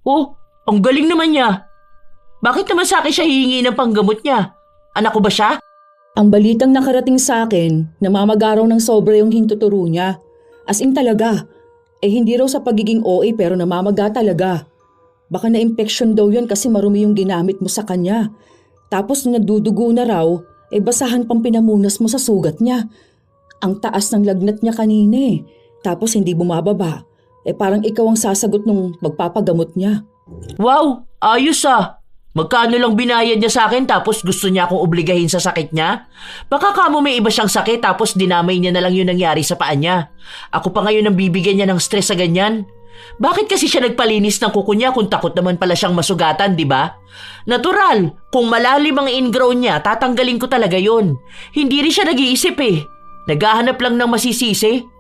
Oh, ang galing naman niya. Bakit naman sa akin siya hihingi ng panggamot niya? Anak ko ba siya? Ang balitang nakarating sa akin, namamagaraw ng sobra yung hintuturo niya. As in talaga. Hindi raw sa pagiging OA pero namamaga talaga. Baka na-infection daw yun kasi marumi yung ginamit mo sa kanya. Tapos nung nagdudugo na raw, basahan pang pinamunas mo sa sugat niya. Ang taas ng lagnat niya kanina Tapos hindi bumababa. Parang ikaw ang sasagot nung magpapagamot niya. Wow, ayos ah. Magkano lang binayad niya sa akin tapos gusto niya akong obligahin sa sakit niya? Baka kamo may iba siyang sakit tapos dinamay niya na lang yung nangyari sa paa niya. Ako pa ngayon ang bibigyan niya ng stress sa ganyan. Bakit kasi siya nagpalinis ng kuko niya kung takot naman pala siyang masugatan, di ba? Natural, kung malalim ang ingrown niya, tatanggalin ko talaga yun. Hindi rin siya nag-iisip Naghahanap lang ng masisisi.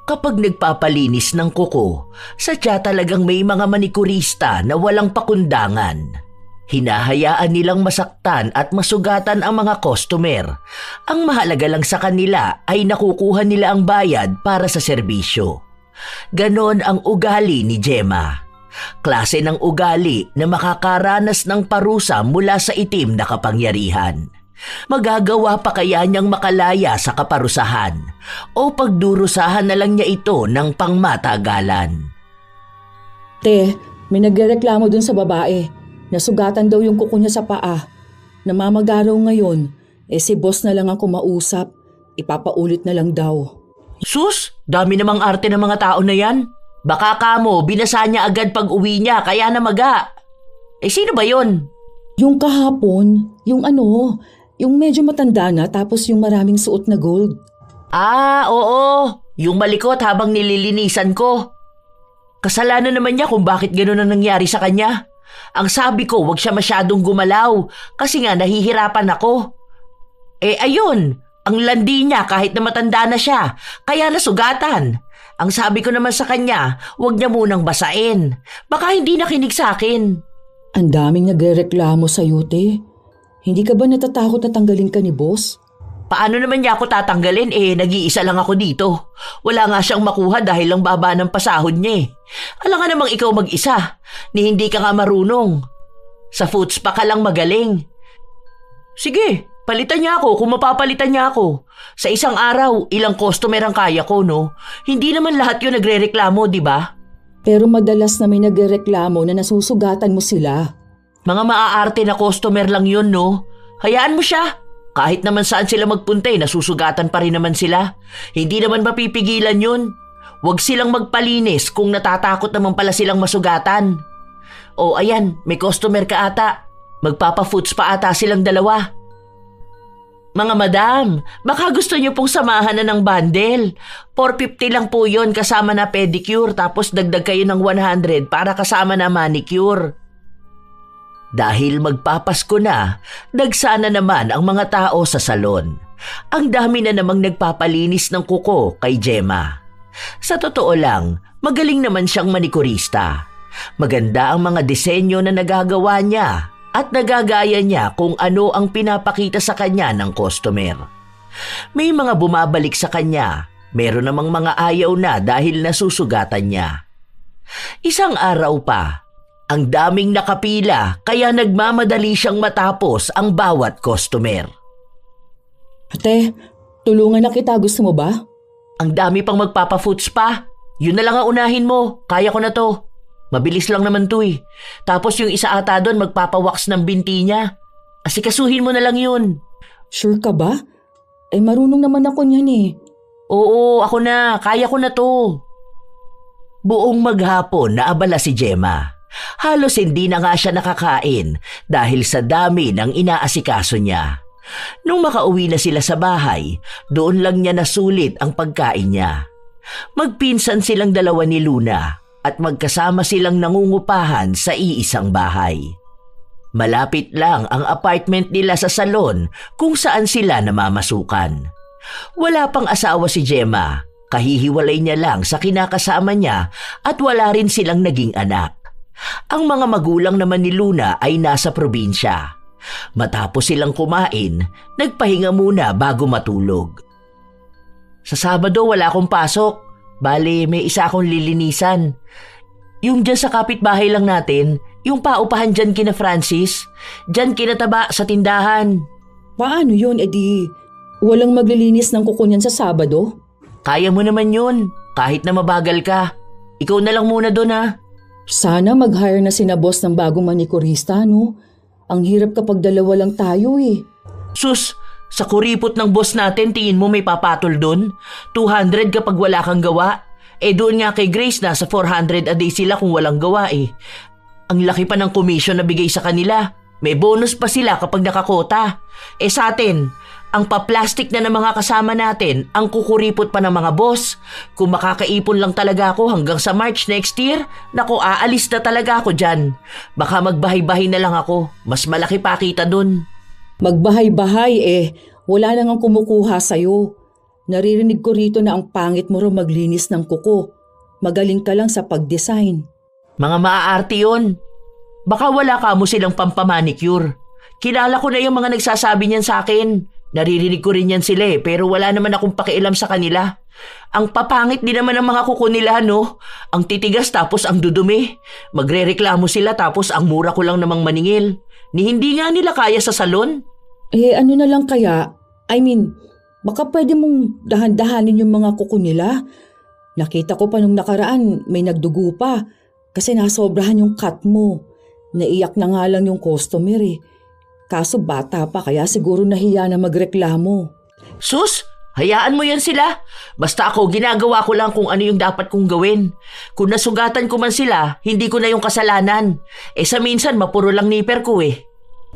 Kapag nagpapalinis ng kuko, sadya talagang may mga manikurista na walang pakundangan. Hinahayaan nilang masaktan at masugatan ang mga customer. Ang mahalaga lang sa kanila ay nakukuha nila ang bayad para sa serbisyo. Ganon ang ugali ni Gemma. Klase ng ugali na makakaranas ng parusa mula sa itim na kapangyarihan. Magagawa pa kaya niyang makalaya sa kaparusahan o pagdurusahan na lang niya ito ng pangmatagalan? Te, may nagrereklamo dun sa babae. Nasugatan daw yung kuko niya sa paa. Namamagaraw ngayon. Si boss na lang ang kumausap. Ipapaulit na lang daw. Sus, dami namang arte ng mga tao na yan. Baka kamo, binasa niya agad pag uwi niya kaya namaga. Sino ba yon? Yung kahapon, yung medyo matanda na tapos yung maraming suot na gold. Ah, oo. Yung malikot habang nililinisan ko. Kasalanan naman niya kung bakit gano'n ang nangyari sa kanya. Ang sabi ko, wag siya masyadong gumalaw kasi nga nahihirapan ako. Ayun, ang landi niya kahit na matanda na siya, kaya nasugatan. Ang sabi ko naman sa kanya, wag niya munang basain. Baka hindi nakinig sa akin. Ang daming nagrereklamo sa'yo, te. Hindi ka ba natatakot na tanggalin ka ni boss? Paano naman niya ako tatanggalin? Nag-iisa lang ako dito. Wala nga siyang makuha dahil lang baba ng pasahod niya Alam nga namang ikaw mag-isa, ni hindi ka nga marunong. Sa foods pa ka lang magaling. Sige, palitan niya ako kung mapapalitan niya ako. Sa isang araw, ilang customer ang kaya ko, no? Hindi naman lahat yun nagre-reklamo, di ba? Pero madalas na may nagre-reklamo na nasusugatan mo sila. Mga maaarte na customer lang yun, no? Hayaan mo siya. Kahit naman saan sila magpunta, nasusugatan pa rin naman sila. Hindi naman mapipigilan yun. Huwag silang magpalinis kung natatakot naman pala silang masugatan. Ayan, may customer ka ata. Magpapa-foods pa ata silang dalawa. Mga madam, baka gusto niyo pong samahan na ng bundle. 450 lang po yon kasama na pedicure tapos dagdag kayo ng 100 para kasama na manicure. Dahil magpapasko na, nagsana naman ang mga tao sa salon. Ang dami na namang nagpapalinis ng kuko kay Gemma. Sa totoo lang, magaling naman siyang manikurista. Maganda ang mga disenyo na nagagawa niya at nagagaya niya kung ano ang pinapakita sa kanya ng customer. May mga bumabalik sa kanya, meron namang mga ayaw na dahil nasusugatan niya. Isang araw pa, ang daming nakapila kaya nagmamadali siyang matapos ang bawat customer. Ate, tulungan na kita. Gusto mo ba? Ang dami pang magpapa-foods pa. Yun na lang ang unahin mo. Kaya ko na to. Mabilis lang naman to Tapos yung isa ata doon magpapawax ng binti niya. Asikasuhin mo na lang yun. Sure ka ba? Marunong naman ako niyan Oo, ako na. Kaya ko na to. Buong maghapon naabala si Gemma. Halos hindi na nga siya nakakain dahil sa dami ng inaasikaso niya. Nung makauwi na sila sa bahay, doon lang niya nasulit ang pagkain niya. Magpinsan silang dalawa ni Luna at magkasama silang nangungupahan sa iisang bahay. Malapit lang ang apartment nila sa salon kung saan sila namamasukan. Wala pang asawa si Gemma, kahihiwalay niya lang sa kinakasama niya at wala rin silang naging anak. Ang mga magulang naman ni Luna ay nasa probinsya. Matapos silang kumain, nagpahinga muna bago matulog. Sa Sabado wala akong pasok. Bale, may isa akong lilinisan. Yung dyan sa kapitbahay lang natin, yung paupahan dyan kina Francis, dyan kinataba sa tindahan. Paano yun, edi walang maglilinis ng kuko niyan sa Sabado? Kaya mo naman yun, kahit na mabagal ka. Ikaw na lang muna doon ha. Sana mag-hire na sina boss ng bagong manikurista, no? Ang hirap kapag dalawa lang tayo eh. Sus, sa kuripot ng boss natin, tingin mo may papatol doon? 200 kapag wala kang gawa? Doon nga kay Grace, nasa 400 a day sila kung walang gawa eh. Ang laki pa ng commission na bigay sa kanila. May bonus pa sila kapag nakakota. Sa atin, ang paplastic na ng mga kasama natin, ang kukuripot pa ng mga boss. Kung makakaipon lang talaga ako hanggang sa March next year, naku, aalis na talaga ako dyan. Baka magbahay-bahay na lang ako. Mas malaki pa kita dun. Magbahay-bahay wala nang ang kumukuha sa'yo. Naririnig ko rito na ang pangit mo raw maglinis ng kuko. Magaling ka lang sa pag-design. Mga maaarte yun. Baka wala ka mo silang pampamanicure. Kilala ko na yung mga nagsasabi niyan sa akin. Naririnig ko rin yan sila pero wala naman akong pakialam sa kanila. Ang papangit din naman ang mga kuko nila, no? Ang titigas tapos ang dudumi. Magrereklamo sila tapos ang mura ko lang namang maningil. Ni hindi nga nila kaya sa salon. Ano na lang kaya? Baka pwede mong dahan-dahanin yung mga kuko nila. Nakita ko pa nung nakaraan may nagdugo pa kasi nasobrahan yung cut mo. Naiyak na nga lang yung customer Kaso bata pa kaya siguro nahiya na magreklamo. Sus, hayaan mo yan sila. Basta ako, ginagawa ko lang kung ano yung dapat kong gawin. Kung nasugatan ko man sila, hindi ko na yung kasalanan. Sa minsan, mapuro lang nipper ko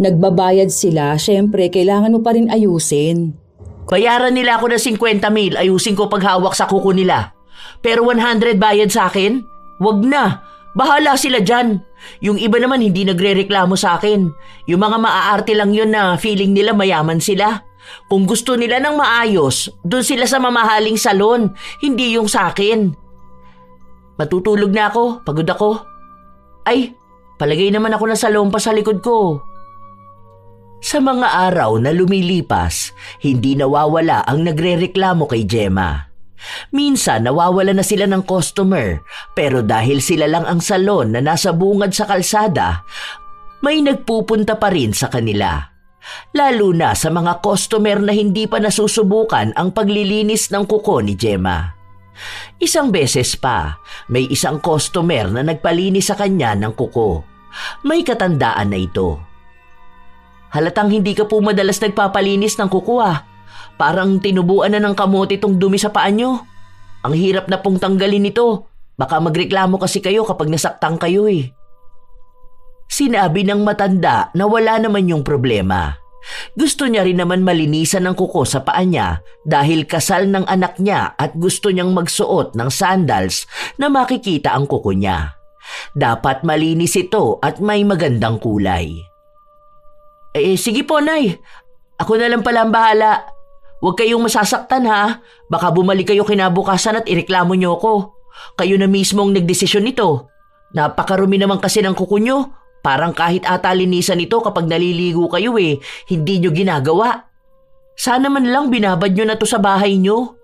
Nagbabayad sila, syempre kailangan mo pa rin ayusin. Bayaran nila ako ng 50,000, ayusin ko paghawak sa kuko nila. Pero 100 bayad sa akin? Wag na. Bahala sila dyan. Yung iba naman hindi nagre-reklamo sa akin. Yung mga maaarte lang yun na feeling nila mayaman sila. Kung gusto nila ng maayos, doon sila sa mamahaling salon, hindi yung sa akin. Matutulog na ako, pagod ako. Ay, palagay naman ako na salon pa sa likod ko. Sa mga araw na lumilipas, hindi nawawala ang nagre-reklamo kay Gemma. Minsan nawawala na sila ng customer pero dahil sila lang ang salon na nasa bungad sa kalsada, may nagpupunta pa rin sa kanila. Lalo na sa mga customer na hindi pa nasusubukan ang paglilinis ng kuko ni Gemma. Isang beses pa, may isang customer na nagpalinis sa kanya ng kuko. May katandaan na ito. Halatang hindi ka po madalas nagpapalinis ng kuko Parang tinubuan na ng kamote itong dumi sa paa nyo. Ang hirap na pong tanggalin ito. Baka magreklamo kasi kayo kapag nasaktan kayo Sinabi ng matanda na wala naman yung problema. Gusto niya rin naman malinisan ng kuko sa paa niya dahil kasal ng anak niya at gusto niyang magsuot ng sandals na makikita ang kuko niya. Dapat malinis ito at may magandang kulay. Sige po, Nay. Ako na lang pala ang bahala. Huwag kayong masasaktan Baka bumalik kayo kinabukasan at ireklamo niyo ako. Kayo na mismo ang nagdesisyon nito. Napakarumi naman kasi ng kuko niyo. Parang kahit ata linisan ito kapag naliligo kayo hindi niyo ginagawa. Sana man lang binabad niyo na to sa bahay niyo.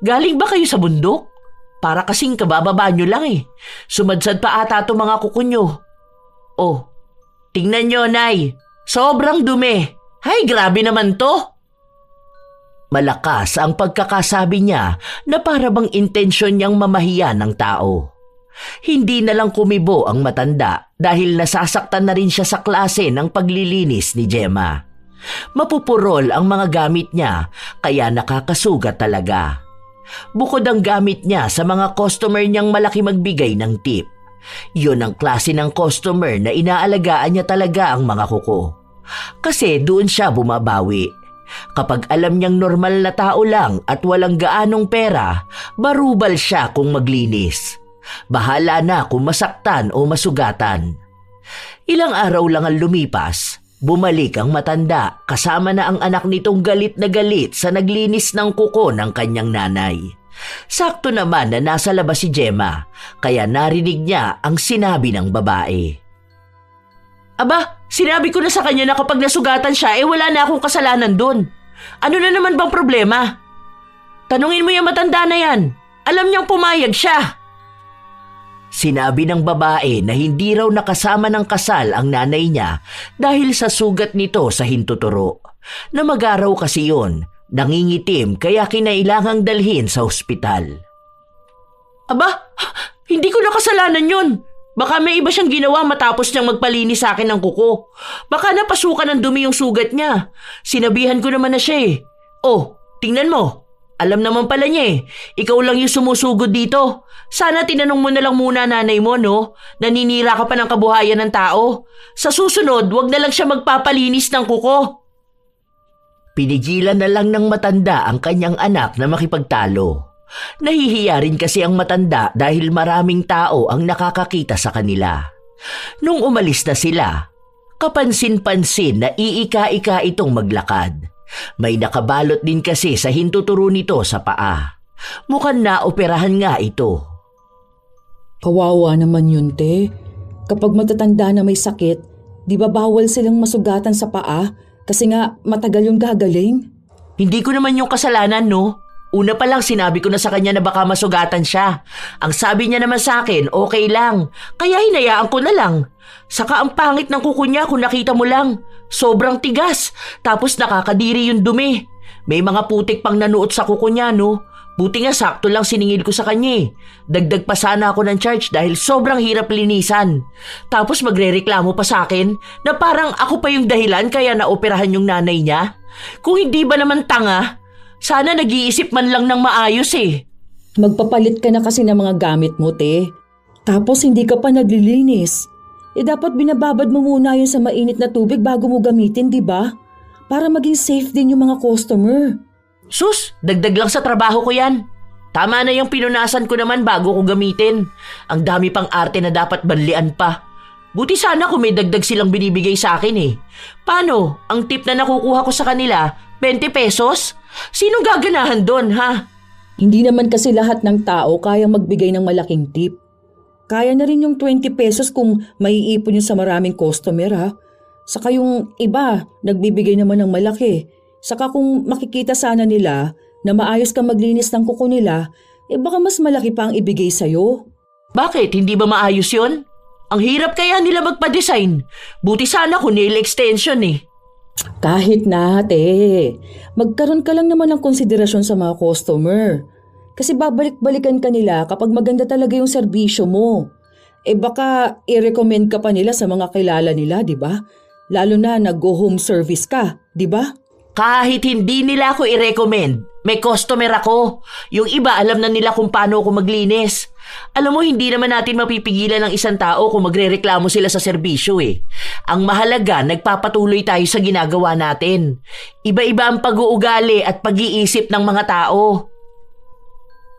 Galing ba kayo sa bundok? Para kasing kabababa niyo lang Sumadsad pa ata to mga kuko niyo. Oh, tingnan niyo, Nay. Sobrang dumi. Hay, grabe naman to. Malakas ang pagkakasabi niya na para bang intensyon niyang mamahiya ng tao. Hindi na lang kumibo ang matanda dahil nasasaktan na rin siya sa klase ng paglilinis ni Gemma. Mapupurol ang mga gamit niya kaya nakakasugat talaga. Bukod ang gamit niya sa mga customer niyang malaki magbigay ng tip. Yun ang klase ng customer na inaalagaan niya talaga ang mga kuko. Kasi doon siya bumabawi. Kapag alam niyang normal na tao lang at walang gaanong pera, barubal siya kung maglinis. Bahala na kung masaktan o masugatan. Ilang araw lang ang lumipas, bumalik ang matanda kasama na ang anak nitong galit na galit sa naglinis ng kuko ng kanyang nanay. Sakto naman na nasa labas si Gemma, kaya narinig niya ang sinabi ng babae. Aba, sinabi ko na sa kanya na kapag nasugatan siya, wala na akong kasalanan dun. Ano na naman bang problema? Tanungin mo yung matanda na yan. Alam niyang pumayag siya. Sinabi ng babae na hindi raw nakasama ng kasal ang nanay niya dahil sa sugat nito sa hintuturo. Namagaraw kasi yon, nangingitim kaya kinailangang dalhin sa ospital. Aba, hindi ko nakasalanan yun. Baka may iba siyang ginawa matapos niyang magpalinis sa akin ng kuko. Baka napasukan ng dumi yung sugat niya. Sinabihan ko naman na siya eh. Oh, tingnan mo. Alam naman pala niya eh. Ikaw lang yung sumusugod dito. Sana tinanong mo na lang muna nanay mo, no? Naninira ka pa ng kabuhayan ng tao. Sa susunod, wag na lang siya magpapalinis ng kuko. Pinigilan na lang ng matanda ang kanyang anak na makipagtalo. Nahihiya rin kasi ang matanda dahil maraming tao ang nakakakita sa kanila. Nung umalis na sila, kapansin-pansin na iika-ika itong maglakad. May nakabalot din kasi sa hintuturo nito sa paa. Mukhang naoperahan nga ito. Kawawa naman yun, te. Kapag matatanda na may sakit, di ba bawal silang masugatan sa paa kasi nga matagal yung gagaling? Hindi ko naman yung kasalanan, no? Una pa lang sinabi ko na sa kanya na baka masugatan siya. Ang sabi niya naman sa akin, okay lang. Kaya hinayaan ko na lang. Saka ang pangit ng kuko niya kung nakita mo lang. Sobrang tigas. Tapos nakakadiri yung dumi. May mga putik pang nanuot sa kuko niya, no? Buti nga sakto lang siningil ko sa kanya. Dagdag pa sana ako ng charge dahil sobrang hirap linisan. Tapos magrereklamo pa sa akin na parang ako pa yung dahilan kaya naoperahan yung nanay niya. Kung hindi ba naman tanga, sana nag-iisip man lang ng maayos eh. Magpapalit ka na kasi ng mga gamit mo, te. Tapos hindi ka pa naglilinis. Dapat binababad mo muna yun sa mainit na tubig bago mo gamitin, di ba? Para maging safe din yung mga customer. Sus, dagdag lang sa trabaho ko yan. Tama na yung pinunasan ko naman bago ko gamitin. Ang dami pang arte na dapat banlian pa. Buti sana kung may dagdag silang binibigay sa akin eh. Paano? Ang tip na nakukuha ko sa kanila, 20 pesos? Sinong gaganahan doon, ha? Hindi naman kasi lahat ng tao kayang magbigay ng malaking tip. Kaya na rin yung 20 pesos kung maiipon yun sa maraming customer, ha? Saka yung iba, nagbibigay naman ng malaki. Saka kung makikita sana nila na maayos kang maglinis ng kuko nila, baka mas malaki pa ang ibigay sa'yo. Bakit? Hindi ba maayos yun? Ang hirap kaya nila magpa-design. Buti sana kung nail extension eh. Kahit na, te. Magkaroon ka lang naman ng konsiderasyon sa mga customer. Kasi babalik-balikan ka nila kapag maganda talaga yung serbisyo mo. Baka i-recommend ka pa nila sa mga kilala nila, di ba? Lalo na nag-go home service ka, di ba? Kahit hindi nila ako i-recommend, may customer ako. Yung iba alam na nila kung paano ako maglinis. Alam mo, hindi naman natin mapipigilan ng isang tao kung magrereklamo sila sa serbisyo eh. Ang mahalaga, nagpapatuloy tayo sa ginagawa natin. Iba-iba ang pag-uugali at pag-iisip ng mga tao.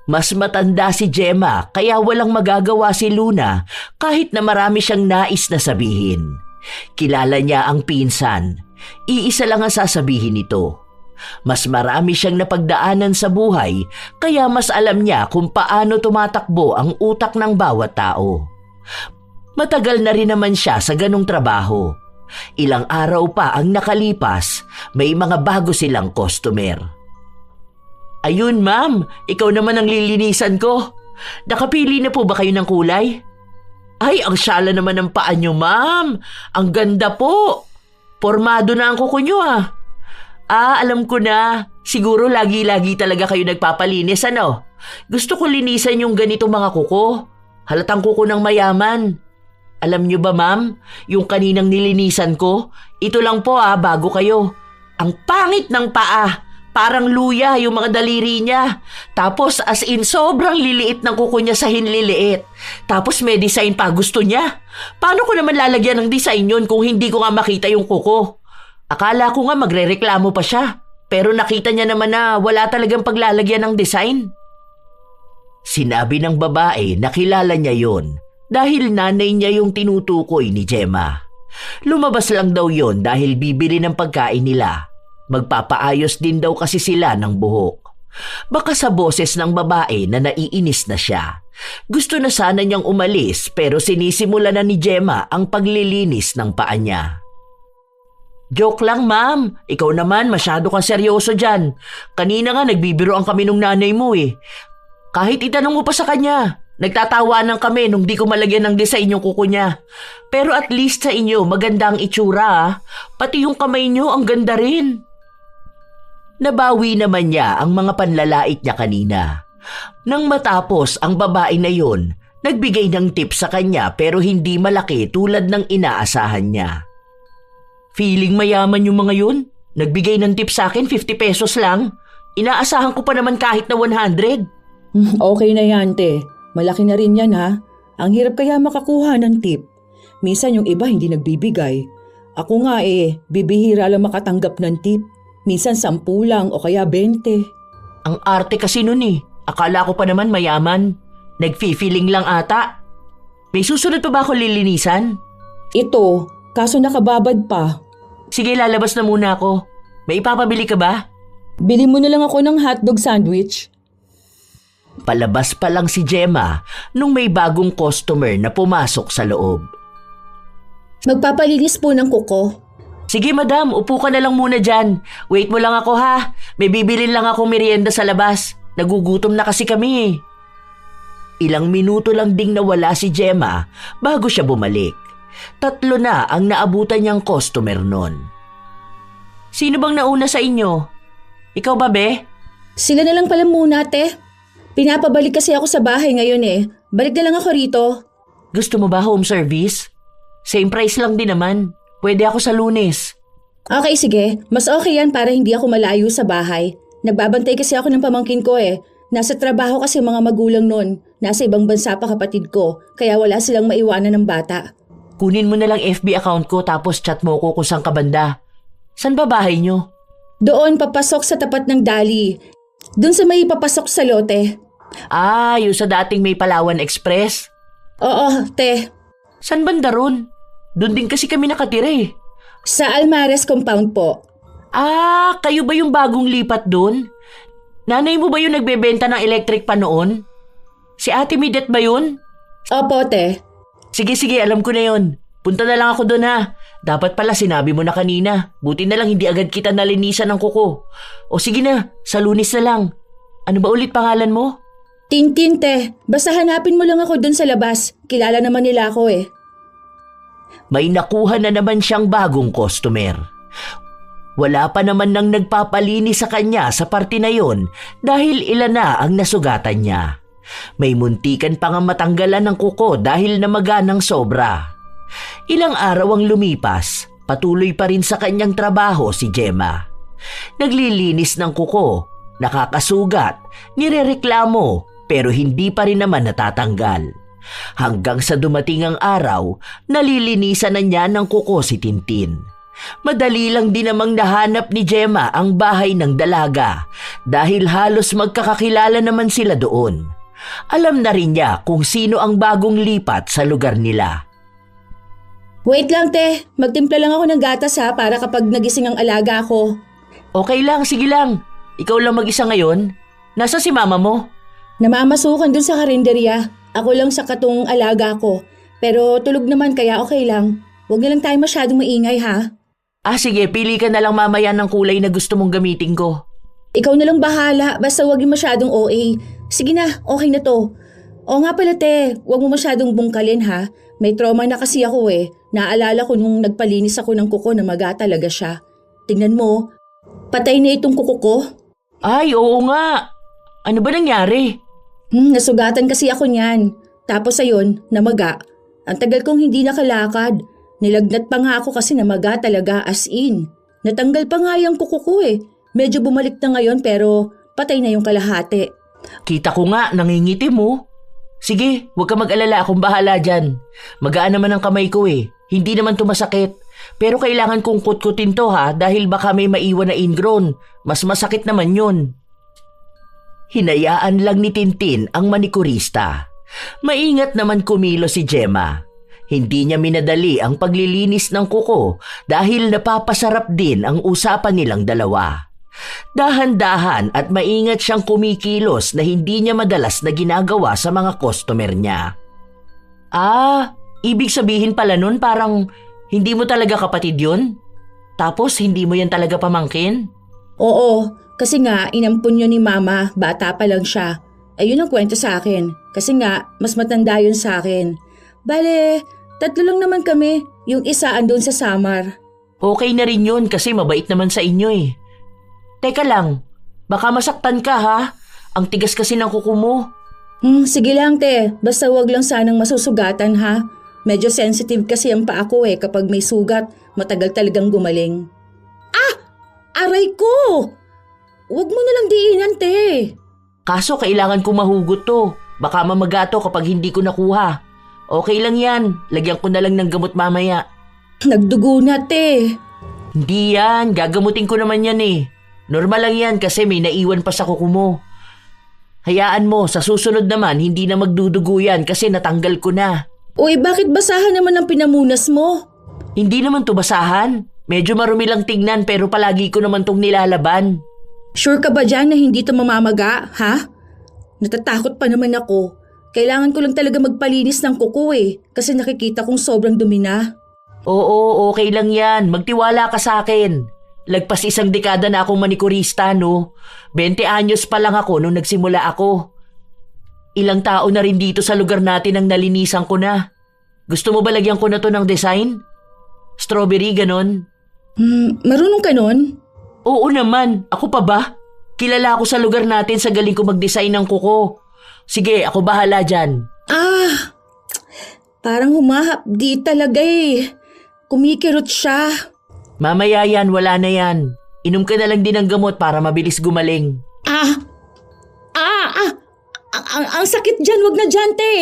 Mas matanda si Gemma kaya walang magagawa si Luna kahit na marami siyang nais na sabihin. Kilala niya ang pinsan. Iisa lang ang sasabihin nito. Mas marami siyang napagdaanan sa buhay kaya mas alam niya kung paano tumatakbo ang utak ng bawat tao. Matagal na rin naman siya sa ganong trabaho. Ilang araw pa ang nakalipas, may mga bago silang customer. Ayun ma'am, ikaw naman ang lilinisan ko. Nakapili na po ba kayo ng kulay? Ay, ang syala naman ng paa nyo ma'am. Ang ganda po. Pormado na ang kuko nyo ah. Alam ko na. Siguro lagi-lagi talaga kayo nagpapalinis ano? Gusto ko linisan yung ganitong mga kuko. Halatang kuko ng mayaman. Alam nyo ba ma'am, yung kaninang nilinisan ko, ito lang po bago kayo. Ang pangit ng paa. Parang luya yung mga daliri niya. Tapos as in sobrang liliit ng kuko niya sa hinliliit. Tapos may design pa gusto niya. Paano ko naman lalagyan ng design yun kung hindi ko nga makita yung kuko? Akala ko nga magrereklamo pa siya. Pero nakita niya naman na wala talagang paglalagyan ng design. Sinabi ng babae na kilala niya yon dahil nanay niya yung tinutukoy ni Gemma. Lumabas lang daw yon dahil bibili ng pagkain nila. Magpapaayos din daw kasi sila ng buhok. Baka sa boses ng babae na naiinis na siya. Gusto na sana niyang umalis pero sinisimula na ni Gemma ang paglilinis ng paa niya. Joke lang ma'am, ikaw naman masyado kang seryoso dyan. Kanina nga nagbibiroan kami nung nanay mo eh. Kahit itanong mo pa sa kanya, Nagtatawanan kami nung di ko malagyan ng design yung kuko niya. Pero at least sa inyo, maganda ang itsura ah. Pati yung kamay niyo, ang ganda rin. Nabawi naman niya ang mga panlalait niya kanina. Nang matapos ang babae na yon, nagbigay ng tip sa kanya pero hindi malaki tulad ng inaasahan niya. Feeling mayaman yung mga yun. Nagbigay ng tip sa akin 50 pesos lang. Inaasahan ko pa naman kahit na 100. Okay na yan, te. Malaki na rin yan, ha? Ang hirap kaya makakuha ng tip. Minsan yung iba hindi nagbibigay. Ako nga bibihira lang makatanggap ng tip. Minsan 10 lang o kaya 20. Ang arte kasi nun eh. Akala ko pa naman mayaman. Nagfi-feeling lang ata. May susunod pa ba ako lilinisan? Ito, kaso nakababad pa. Sige, lalabas na muna ako. May ipapabili ka ba? Bili mo na lang ako ng hotdog sandwich. Palabas pa lang si Gemma nung may bagong customer na pumasok sa loob. Magpapalinis po ng kuko. Sige madam, upo ka na lang muna dyan. Wait mo lang ako ha. May bibilin lang akong merienda sa labas. Nagugutom na kasi kami eh. Ilang minuto lang ding nawala si Gemma bago siya bumalik. 3 na ang naabutan niyang customer nun. Sino bang nauna sa inyo? Ikaw ba, be? Sila na lang pala muna, te. Pinapabalik kasi ako sa bahay ngayon eh. Balik na lang ako rito. Gusto mo ba home service? Same price lang din naman. Pwede ako sa Lunes. Okay, sige. Mas okay yan para hindi ako malayo sa bahay. Nagbabantay kasi ako ng pamangkin ko eh. Nasa trabaho kasi mga magulang nun. Nasa ibang bansa pa kapatid ko. Kaya wala silang maiwanan ng bata. Kunin mo na lang FB account ko tapos chat mo ko kung saan ka banda. Saan ba bahay nyo? Doon papasok sa tapat ng Dali. Doon sa may papasok sa lote. Ah, yung sa dating may Palawan Express? Oo, te. San banda ron? Doon din kasi kami nakatira eh. Sa Almares compound po. Ah, kayo ba yung bagong lipat doon? Nanay mo ba yung nagbebenta ng electric pa noon? Si Ate Midet ba yun? Opo, te. Sige, alam ko na yun. Punta na lang ako doon ha. Dapat pala sinabi mo na kanina. Buti na lang hindi agad kita nalinisan ng kuko. O sige na, sa Lunes na lang. Ano ba ulit pangalan mo? Tintin, te. Basta hanapin mo lang ako dun sa labas. Kilala naman nila ako eh. May nakuha na naman siyang bagong customer. Wala pa naman nang nagpapalinis sa kanya sa parte na yon dahil ilan na ang nasugatan niya. May muntikan pa nga matanggalan ng kuko dahil namaga ng sobra. Ilang araw ang lumipas, patuloy pa rin sa kanyang trabaho si Gemma. Naglilinis ng kuko, nakakasugat, nirereklamo pero hindi pa rin naman natatanggal. Hanggang sa dumating ang araw, nalilinisan na niya ng kuko si Tintin. Madali lang din namang nahanap ni Gemma ang bahay ng dalaga dahil halos magkakakilala naman sila doon. Alam na rin niya kung sino ang bagong lipat sa lugar nila. Wait lang, te. Magtimpla lang ako ng gatas ha para kapag nagising ang alaga ko. Okay lang, sige lang. Ikaw lang mag-isa ngayon? Nasa si mama mo? Namamasukan dun sa karinderya. Ako lang sa katong alaga ko. Pero tulog naman kaya okay lang. Huwag na lang tayo masyadong maingay ha. Ah sige, pili ka na lang mamaya ng kulay na gusto mong gamitin ko. Ikaw na lang bahala, basta huwag yung masyadong OA. Sige na, okay na to. O nga pala te, huwag mo masyadong bungkalin ha. May trauma na kasi ako eh. Naalala ko nung nagpalinis ako ng kuko na maga talaga siya. Tingnan mo, patay na itong kuko ko. Ay, oo nga. Ano ba nangyari? Nasugatan kasi ako niyan. Tapos ayun, namaga. Ang tagal kong hindi nakalakad. Nilagnat pa nga ako kasi namaga talaga as in. Natanggal pa nga yung kuko ko eh. Medyo bumalik na ngayon pero patay na yung kalahati. Kita ko nga, nangingiti mo. Sige, huwag ka mag-alala, akong bahala dyan. Magaan naman ang kamay ko eh. Hindi naman to masakit. Pero kailangan kong kutkutin to ha dahil baka may maiwan na ingrown. Mas masakit naman yun. Hinayaan lang ni Tintin ang manikurista. Maingat naman kumilo si Gemma. Hindi niya minadali ang paglilinis ng kuko dahil napapasarap din ang usapan nilang dalawa. Dahan-dahan at maingat siyang kumikilos na hindi niya madalas na ginagawa sa mga customer niya. Ah, ibig sabihin pala nun parang hindi mo talaga kapatid yun? Tapos hindi mo yan talaga pamangkin? Oo, kasi nga inampun yun ni mama, bata pa lang siya. Ayun ang kwento sa akin. Kasi nga, mas matanda yun sa akin. Bale, 3 lang naman kami. Yung isa andun sa Samar. Okay na rin yun kasi mabait naman sa inyo eh. Teka lang, baka masaktan ka ha? Ang tigas kasi ng kuko mo. Sige lang te, basta wag lang sanang masusugatan ha. Medyo sensitive kasi ang paa ko kapag may sugat, matagal talagang gumaling. Ah! Aray ko! Wag mo nalang diinan te. Kaso kailangan ko mahugot to. Baka mamagato kapag hindi ko nakuha. Okay lang yan, lagyan ko na lang ng gamot mamaya. Nagdugo na te. Hindi yan, gagamutin ko naman yan eh. Normal lang yan kasi may naiwan pa sa kuko mo. Hayaan mo, sa susunod naman hindi na magdudugo yan kasi natanggal ko na. Uy, bakit basahan naman ang pinamunas mo? Hindi naman to basahan. Medyo marumi lang tignan pero palagi ko naman tong nilalaban. Sure ka ba dyan na hindi to mamamaga, ha? Natatakot pa naman ako. Kailangan ko lang talaga magpalinis ng kuko kasi nakikita kong sobrang dumi na. Oo, okay lang yan. Magtiwala ka sa akin. Lagpas 1 dekada na akong manikurista, no? 20 anyos pa lang ako nung nagsimula ako. Ilang tao na rin dito sa lugar natin ang nalinisan ko na. Gusto mo ba lagyan ko na to ng design? Strawberry, ganon? Marunong ka nun? Oo naman. Ako pa ba? Kilala ako sa lugar natin sa galing ko mag-design ng kuko. Sige, ako bahala dyan. Parang humahapdi talaga Kumikirot siya. Mamaya yan, wala na yan. Inom ka na lang din ng gamot para mabilis gumaling. Ang sakit dyan, wag na dyan, te.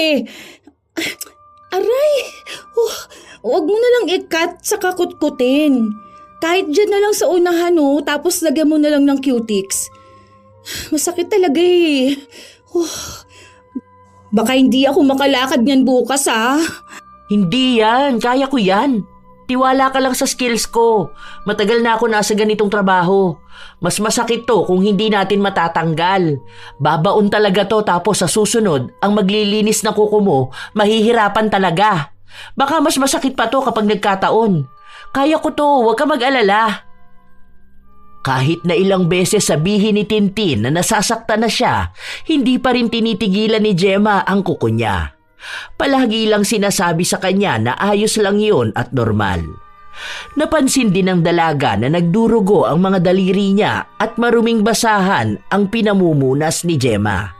Aray, wag mo na lang ikat sa kakutkutin. Kahit dyan na lang sa unahan, tapos lagyan mo na lang ng Q-Tix. Masakit talaga Baka hindi ako makalakad niyan bukas, Hindi yan, kaya ko yan. Tiwala ka lang sa skills ko. Matagal na ako nasa ganitong trabaho. Mas masakit to kung hindi natin matatanggal. Babaon talaga to tapos sa susunod, ang maglilinis ng kuko mo, mahihirapan talaga. Baka mas masakit pa to kapag nagkataon. Kaya ko to, huwag ka mag-alala. Kahit na ilang beses sabihin ni Tintin na nasasaktan na siya, hindi pa rin tinitigilan ni Gemma ang kuko niya. Palagi lang sinasabi sa kanya na ayos lang yun at normal. Napansin din ng dalaga na nagdurugo ang mga daliri niya at maruming basahan ang pinamumunas ni Gemma.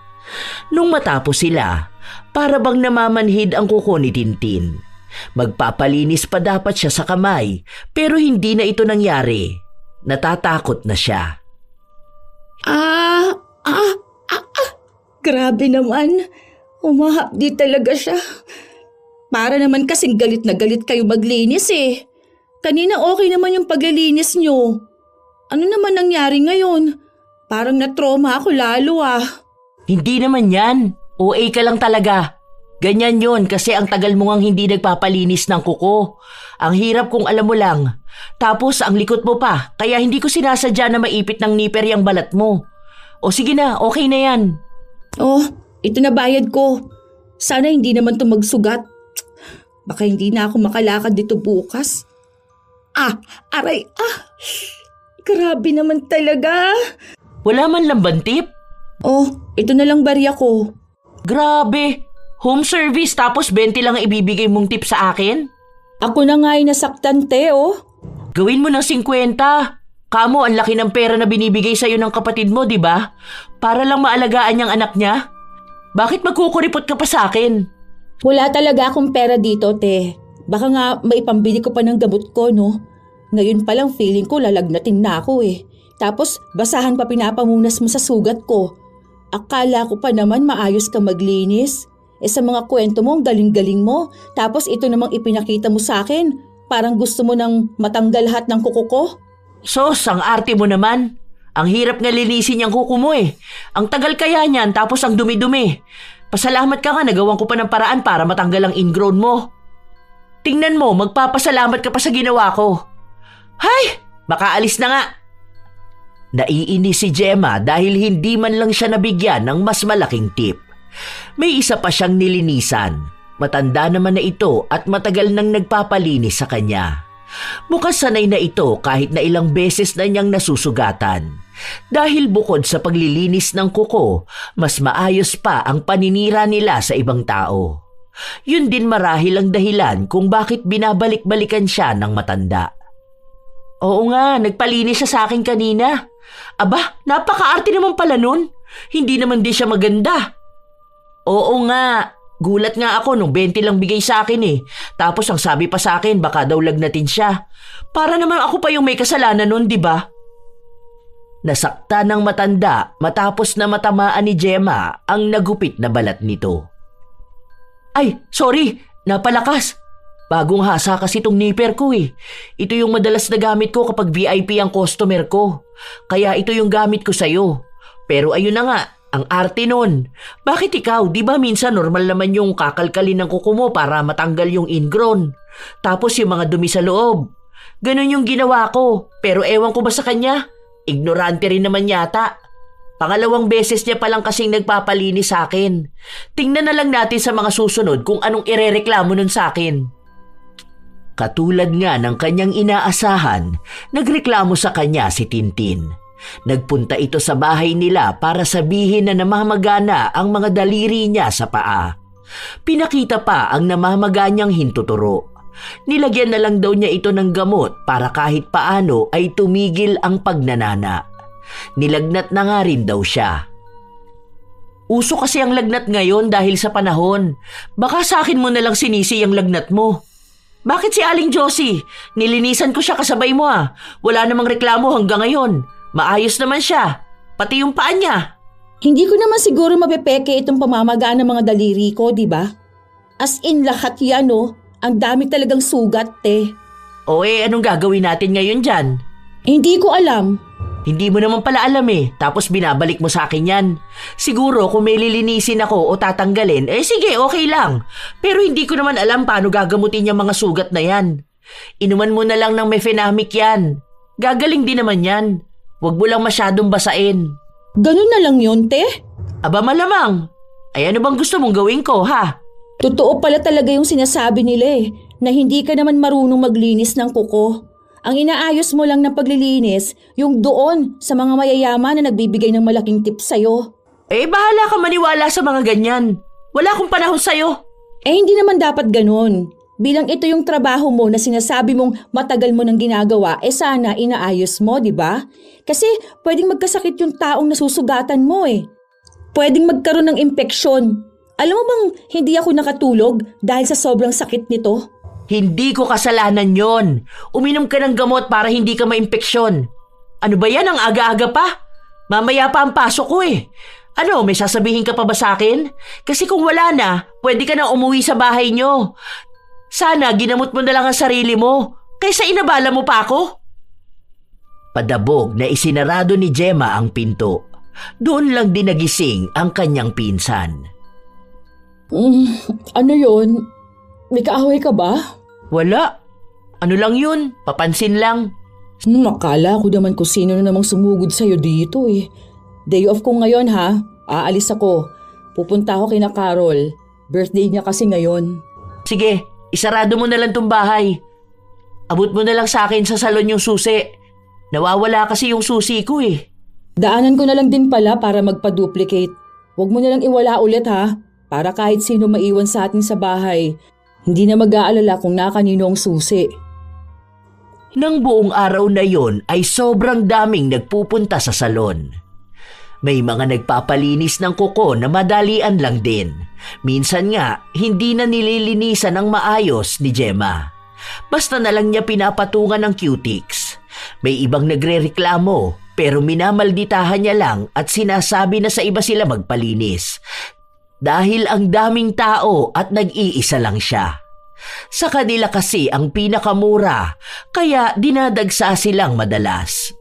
Nung matapos sila, para bang namamanhid ang kuko ni Tintin. Magpapalinis pa dapat siya sa kamay pero hindi na ito nangyari. Natatakot na siya. Grabe naman. Umahapdi talaga siya. Para naman kasing galit na galit kayo maglinis Kanina okay naman yung paglilinis nyo. Ano naman nangyari ngayon? Parang na-trauma ako lalo Hindi naman yan. OA ka lang talaga. Ganyan yon kasi ang tagal mo ngang hindi nagpapalinis ng kuko. Ang hirap kung alam mo lang. Tapos ang likot mo pa, kaya hindi ko sinasadya na maipit ng nipper yung balat mo. O sige na, okay na yan. Ito na bayad ko. Sana hindi naman to magsugat. Baka hindi na ako makalakad dito bukas. Aray. Grabe naman talaga. Wala man lang tip? Ito na lang barya ko. Grabe. Home service tapos 20 lang ang ibibigay mong tip sa akin? Ako na nga ay nasaktan, te, Gawin mo ng 50. Kamo, ang laki ng pera na binibigay sa'yo ng kapatid mo, di ba? Para lang maalagaan niyang anak niya? Bakit magkukuripot ka pa sa akin? Wala talaga akong pera dito, te. Baka nga maipambili ko pa ng gamot ko, no? Ngayon pa lang feeling ko lalagnatin na ako Tapos basahan pa pinapamunas mo sa sugat ko. Akala ko pa naman maayos ka maglinis. Sa mga kwento mo, ang galing-galing mo. Tapos ito namang ipinakita mo sa akin. Parang gusto mo nang matanggal lahat ng kuko ko. Sos, ang arte mo naman. Ang hirap nga linisin yung kuko mo Ang tagal kaya niyan tapos ang dumi-dumi. Pasalamat ka nga nagawan ko pa ng paraan para matanggal ang ingrown mo. Tingnan mo, magpapasalamat ka pa sa ginawa ko. Hay! Makaalis na nga. Naiinis si Gemma dahil hindi man lang siya nabigyan ng mas malaking tip. May isa pa siyang nilinisan. Matanda naman na ito at matagal nang nagpapalinis sa kanya. Mukhang sanay na ito kahit na ilang beses na niyang nasusugatan. Dahil bukod sa paglilinis ng kuko, mas maayos pa ang paninira nila sa ibang tao. Yun din marahil ang dahilan kung bakit binabalik-balikan siya ng matanda. Oo nga, nagpalinis siya sa akin kanina. Aba, napaka-arte naman pala nun. Hindi naman din siya maganda. Oo nga, gulat nga ako nung 20 lang bigay sa akin eh. Tapos ang sabi pa sa akin baka daw lagnatin siya. Para naman ako pa yung may kasalanan nun, di ba? Nasakta ng matanda matapos na matamaan ni Gemma ang nagupit na balat nito. Ay, sorry, napalakas. Bagong hasa kasi itong nipper ko eh. Ito yung madalas na gamit ko kapag VIP ang customer ko. Kaya ito yung gamit ko sa'yo. Pero ayun na nga, ang arte nun. Bakit ikaw? Di ba minsan normal naman yung kakalkalin ng kuko mo para matanggal yung ingrown? Tapos yung mga dumi sa loob. Ganun yung ginawa ko. Pero ewan ko ba sa kanya? Ignorante rin naman yata. Pangalawang beses niya palang kasing nagpapalinis sa akin. Tingnan na lang natin sa mga susunod kung anong irereklamo nun sa akin. Katulad nga ng kanyang inaasahan, nagreklamo sa kanya si Tintin. Nagpunta ito sa bahay nila para sabihin na namamagana ang mga daliri niya sa paa. Pinakita pa ang namamaga niyang hintuturo. Nilagyan na lang daw niya ito ng gamot para kahit paano ay tumigil ang pagnanana. Nilagnat na nga rin daw siya. Uso kasi ang lagnat ngayon dahil sa panahon. Baka sa akin mo na lang sinisi ang lagnat mo. Bakit si Aling Josie? Nilinisan ko siya kasabay mo ah. Wala namang reklamo hanggang ngayon. Maayos naman siya. Pati yung paa niya. Hindi ko naman siguro mapepeke itong pamamagaan ng mga daliri ko, di ba? As in lahat yan, oh. Ang dami talagang sugat, te. O anong gagawin natin ngayon dyan? Hindi ko alam. Hindi mo naman pala alam eh, tapos binabalik mo sa akin yan. Siguro kung may lilinisin ako o tatanggalin, sige, okay lang. Pero hindi ko naman alam paano gagamutin yung mga sugat na yan. Inuman mo na lang ng mefenamic yan. Gagaling din naman yan. Huwag mo lang masyadong basain. Ganun na lang yun, te? Aba malamang. Ay ano bang gusto mong gawin ko, ha? Totoo pala talaga yung sinasabi nila eh, na hindi ka naman marunong maglinis ng kuko. Ang inaayos mo lang ng paglilinis, yung doon sa mga mayayaman na nagbibigay ng malaking tips sa'yo. Bahala ka maniwala sa mga ganyan. Wala akong panahon sa'yo. Hindi naman dapat ganun. Bilang ito yung trabaho mo na sinasabi mong matagal mo nang ginagawa, sana inaayos mo, di ba? Kasi pwedeng magkasakit yung taong nasusugatan mo eh. Pwedeng magkaroon ng impeksyon. Alam mo bang hindi ako nakatulog dahil sa sobrang sakit nito? Hindi ko kasalanan yon. Uminom ka ng gamot para hindi ka maimpeksyon. Ano ba yan, ang aga-aga pa? Mamaya pa ang pasok ko eh. Ano, may sasabihin ka pa ba sa akin? Kasi kung wala na, pwede ka na umuwi sa bahay nyo. Sana ginamot mo na lang ang sarili mo, kaysa inabala mo pa ako. Padabog na isinarado ni Gemma ang pinto. Doon lang din nagising ang kanyang pinsan. Ano yon? May kaaway ka ba? Wala. Ano lang yun? Papansin lang. Akala ko naman kung sino na namang sumugod sa'yo dito eh. Day off ko ngayon ha. Aalis ako. Pupunta ako kina Carol. Birthday niya kasi ngayon. Sige, isarado mo na lang tong bahay. Abot mo na lang sa akin sa salon yung susi. Nawawala kasi yung susi ko eh. Daanan ko na lang din pala para magpa-duplicate. Huwag mo na lang iwala ulit ha. Para kahit sino maiwan sa atin sa bahay, hindi na mag-aalala kung nakanino ang susi. Nang buong araw na yon ay sobrang daming nagpupunta sa salon. May mga nagpapalinis ng kuko na madalian lang din. Minsan nga, hindi na nililinisan ng maayos ni Gemma. Basta na lang niya pinapatungan ng cutics. May ibang nagrereklamo pero minamalditahan niya lang at sinasabi na sa iba sila magpalinis. Dahil ang daming tao at nag-iisa lang siya. Sa kanila kasi ang pinakamura, kaya dinadagsa silang madalas.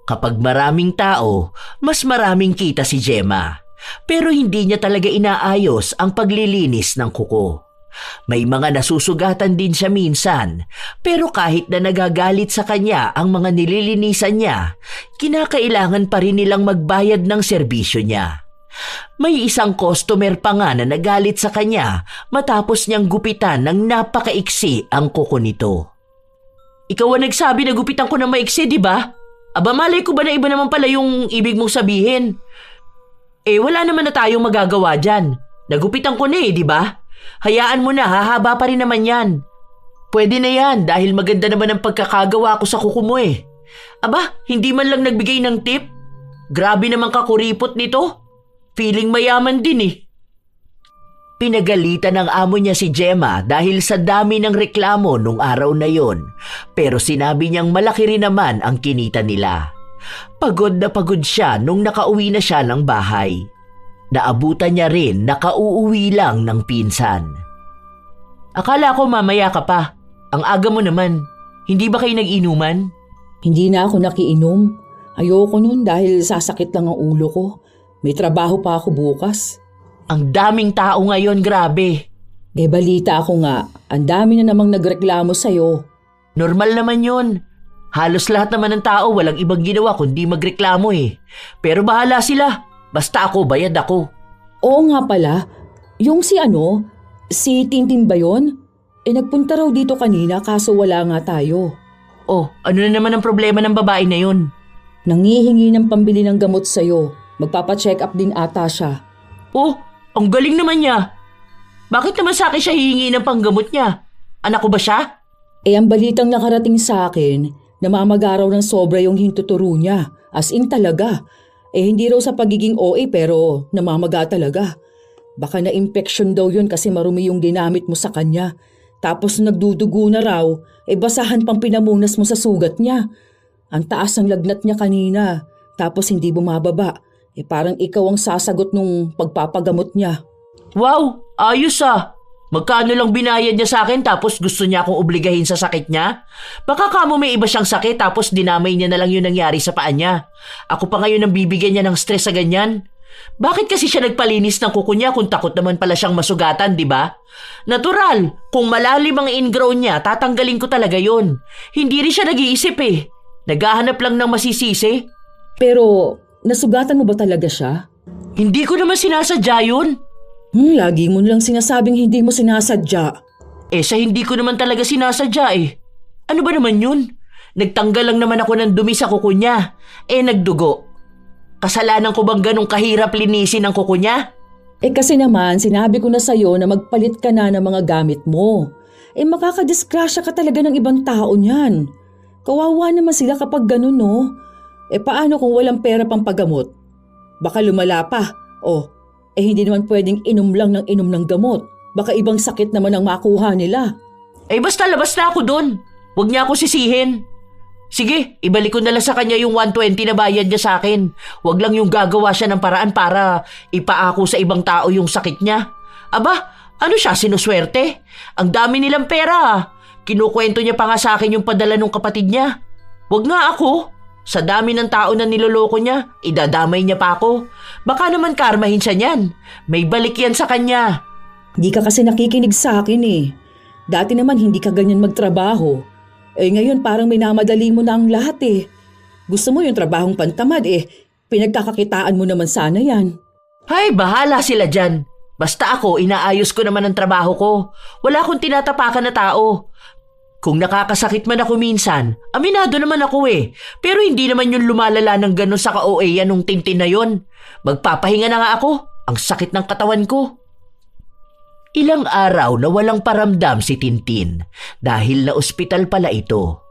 Kapag maraming tao, mas maraming kita si Gemma. Pero hindi niya talaga inaayos ang paglilinis ng kuko. May mga nasusugatan din siya minsan, pero kahit na nagagalit sa kanya ang mga nililinisan niya, kinakailangan pa rin nilang magbayad ng serbisyo niya. May isang customer pa nga na nagalit sa kanya matapos niyang gupitan ng napakaiksi ang kuko nito. Ikaw ang nagsabi na gupitan ko ng maiksi, di ba? Aba, malay ko ba na iba naman pala yung ibig mong sabihin? Wala naman na tayong magagawa dyan. Nagupitan ko na di ba? Hayaan mo na, hahaba pa rin naman yan. Pwede na yan dahil maganda naman ang pagkakagawa ko sa kuko mo Aba, hindi man lang nagbigay ng tip? Grabe naman kakuripot nito. Feeling mayaman din Pinagalitan ng amo niya si Gemma dahil sa dami ng reklamo nung araw na yon. Pero sinabi niyang malaki rin naman ang kinita nila. Pagod na pagod siya nung nakauwi na siya ng bahay. Naabutan niya rin nakauuwi lang ng pinsan. Akala ko mamaya ka pa. Ang aga mo naman. Hindi ba kayo nag-inuman? Hindi na ako nakiinom. Ayoko nun dahil sasakit lang ang ulo ko. May trabaho pa ako bukas. Ang daming tao ngayon, grabe. Balita ako nga, ang dami na namang nagreklamo sa'yo. Normal naman yun. Halos lahat naman ng tao walang ibang ginawa kundi magreklamo Pero bahala sila. Basta ako, bayad ako. Oo nga pala, yung si Tintin ba yun? Nagpunta raw dito kanina kaso wala nga tayo. Oh, ano na naman ang problema ng babae na yun? Nangihingi ng pambili ng gamot sa'yo. Magpapacheck up din ata siya. Oh, ang galing naman niya. Bakit naman sa akin siya hihingi ng panggamot niya? Anak ko ba siya? Ang balitang nakarating sa akin, namamagaraw ng sobra yung hintuturo niya. As in talaga. Hindi raw sa pagiging OA pero namamaga talaga. Baka na-infection daw yun kasi marumi yung ginamit mo sa kanya. Tapos nagdudugo na raw, basahan pang pinamunas mo sa sugat niya. Ang taas ng lagnat niya kanina, tapos hindi bumababa. Parang ikaw ang sasagot nung pagpapagamot niya. Wow, ayos Magkano lang binayad niya sa akin tapos gusto niya akong obligahin sa sakit niya? Baka kamo may iba siyang sakit tapos dinamay niya na lang yung nangyari sa paa niya. Ako pa ngayon ang bibigyan niya ng stress sa ganyan. Bakit kasi siya nagpalinis ng kuko niya kung takot naman pala siyang masugatan, di ba? Natural, kung malalim ang ingrown niya, tatanggalin ko talaga yon. Hindi rin siya nag-iisip Naghahanap lang ng masisisi. Pero nasugatan mo ba talaga siya? Hindi ko naman sinasadya yun. Lagi mo nilang sinasabing hindi mo sinasadya. Sa hindi ko naman talaga sinasadya Ano ba naman yun? Nagtanggal lang naman ako ng dumi sa kuko niya. Nagdugo. Kasalanan ko bang ganong kahirap linisin ang kuko niya? Kasi naman sinabi ko na sa'yo na magpalit ka na ng mga gamit mo. Makakadisgrasya ka talaga ng ibang tao niyan. Kawawa naman sila kapag ganun no? Paano kung walang pera pang paggamot? Baka lumala pa. Hindi naman pwedeng inom lang ng inom ng gamot. Baka ibang sakit naman ang makuha nila. Basta labas na ako dun. Huwag niya ako sisihin. Sige, ibalik ko na lang sa kanya yung 120 na bayad niya sa akin. Huwag lang yung gagawa siya ng paraan para ipaako sa ibang tao yung sakit niya. Aba, ano siya, sinuswerte? Ang dami nilang pera Kinukwento niya pa nga sa akin yung padala ng kapatid niya. Huwag nga ako. Sa dami ng tao na niloloko niya, idadamay niya pa ako. Baka naman karmahin siya niyan. May balik yan sa kanya. Di ka kasi nakikinig sa akin Dati naman hindi ka ganyan magtrabaho. Ngayon parang minamadali mo na ang lahat Gusto mo yung trabahong pantamad pinagkakakitaan mo naman sana yan. Hay, bahala sila dyan. Basta ako, inaayos ko naman ang trabaho ko. Wala akong tinatapakan na tao. Kung nakakasakit man ako minsan, aminado naman ako Pero hindi naman yung lumalala ng gano'n sa ka-OA yan nung Tintin na yon. Magpapahinga na nga ako. Ang sakit ng katawan ko. Ilang araw na walang paramdam si Tintin dahil na ospital pala ito.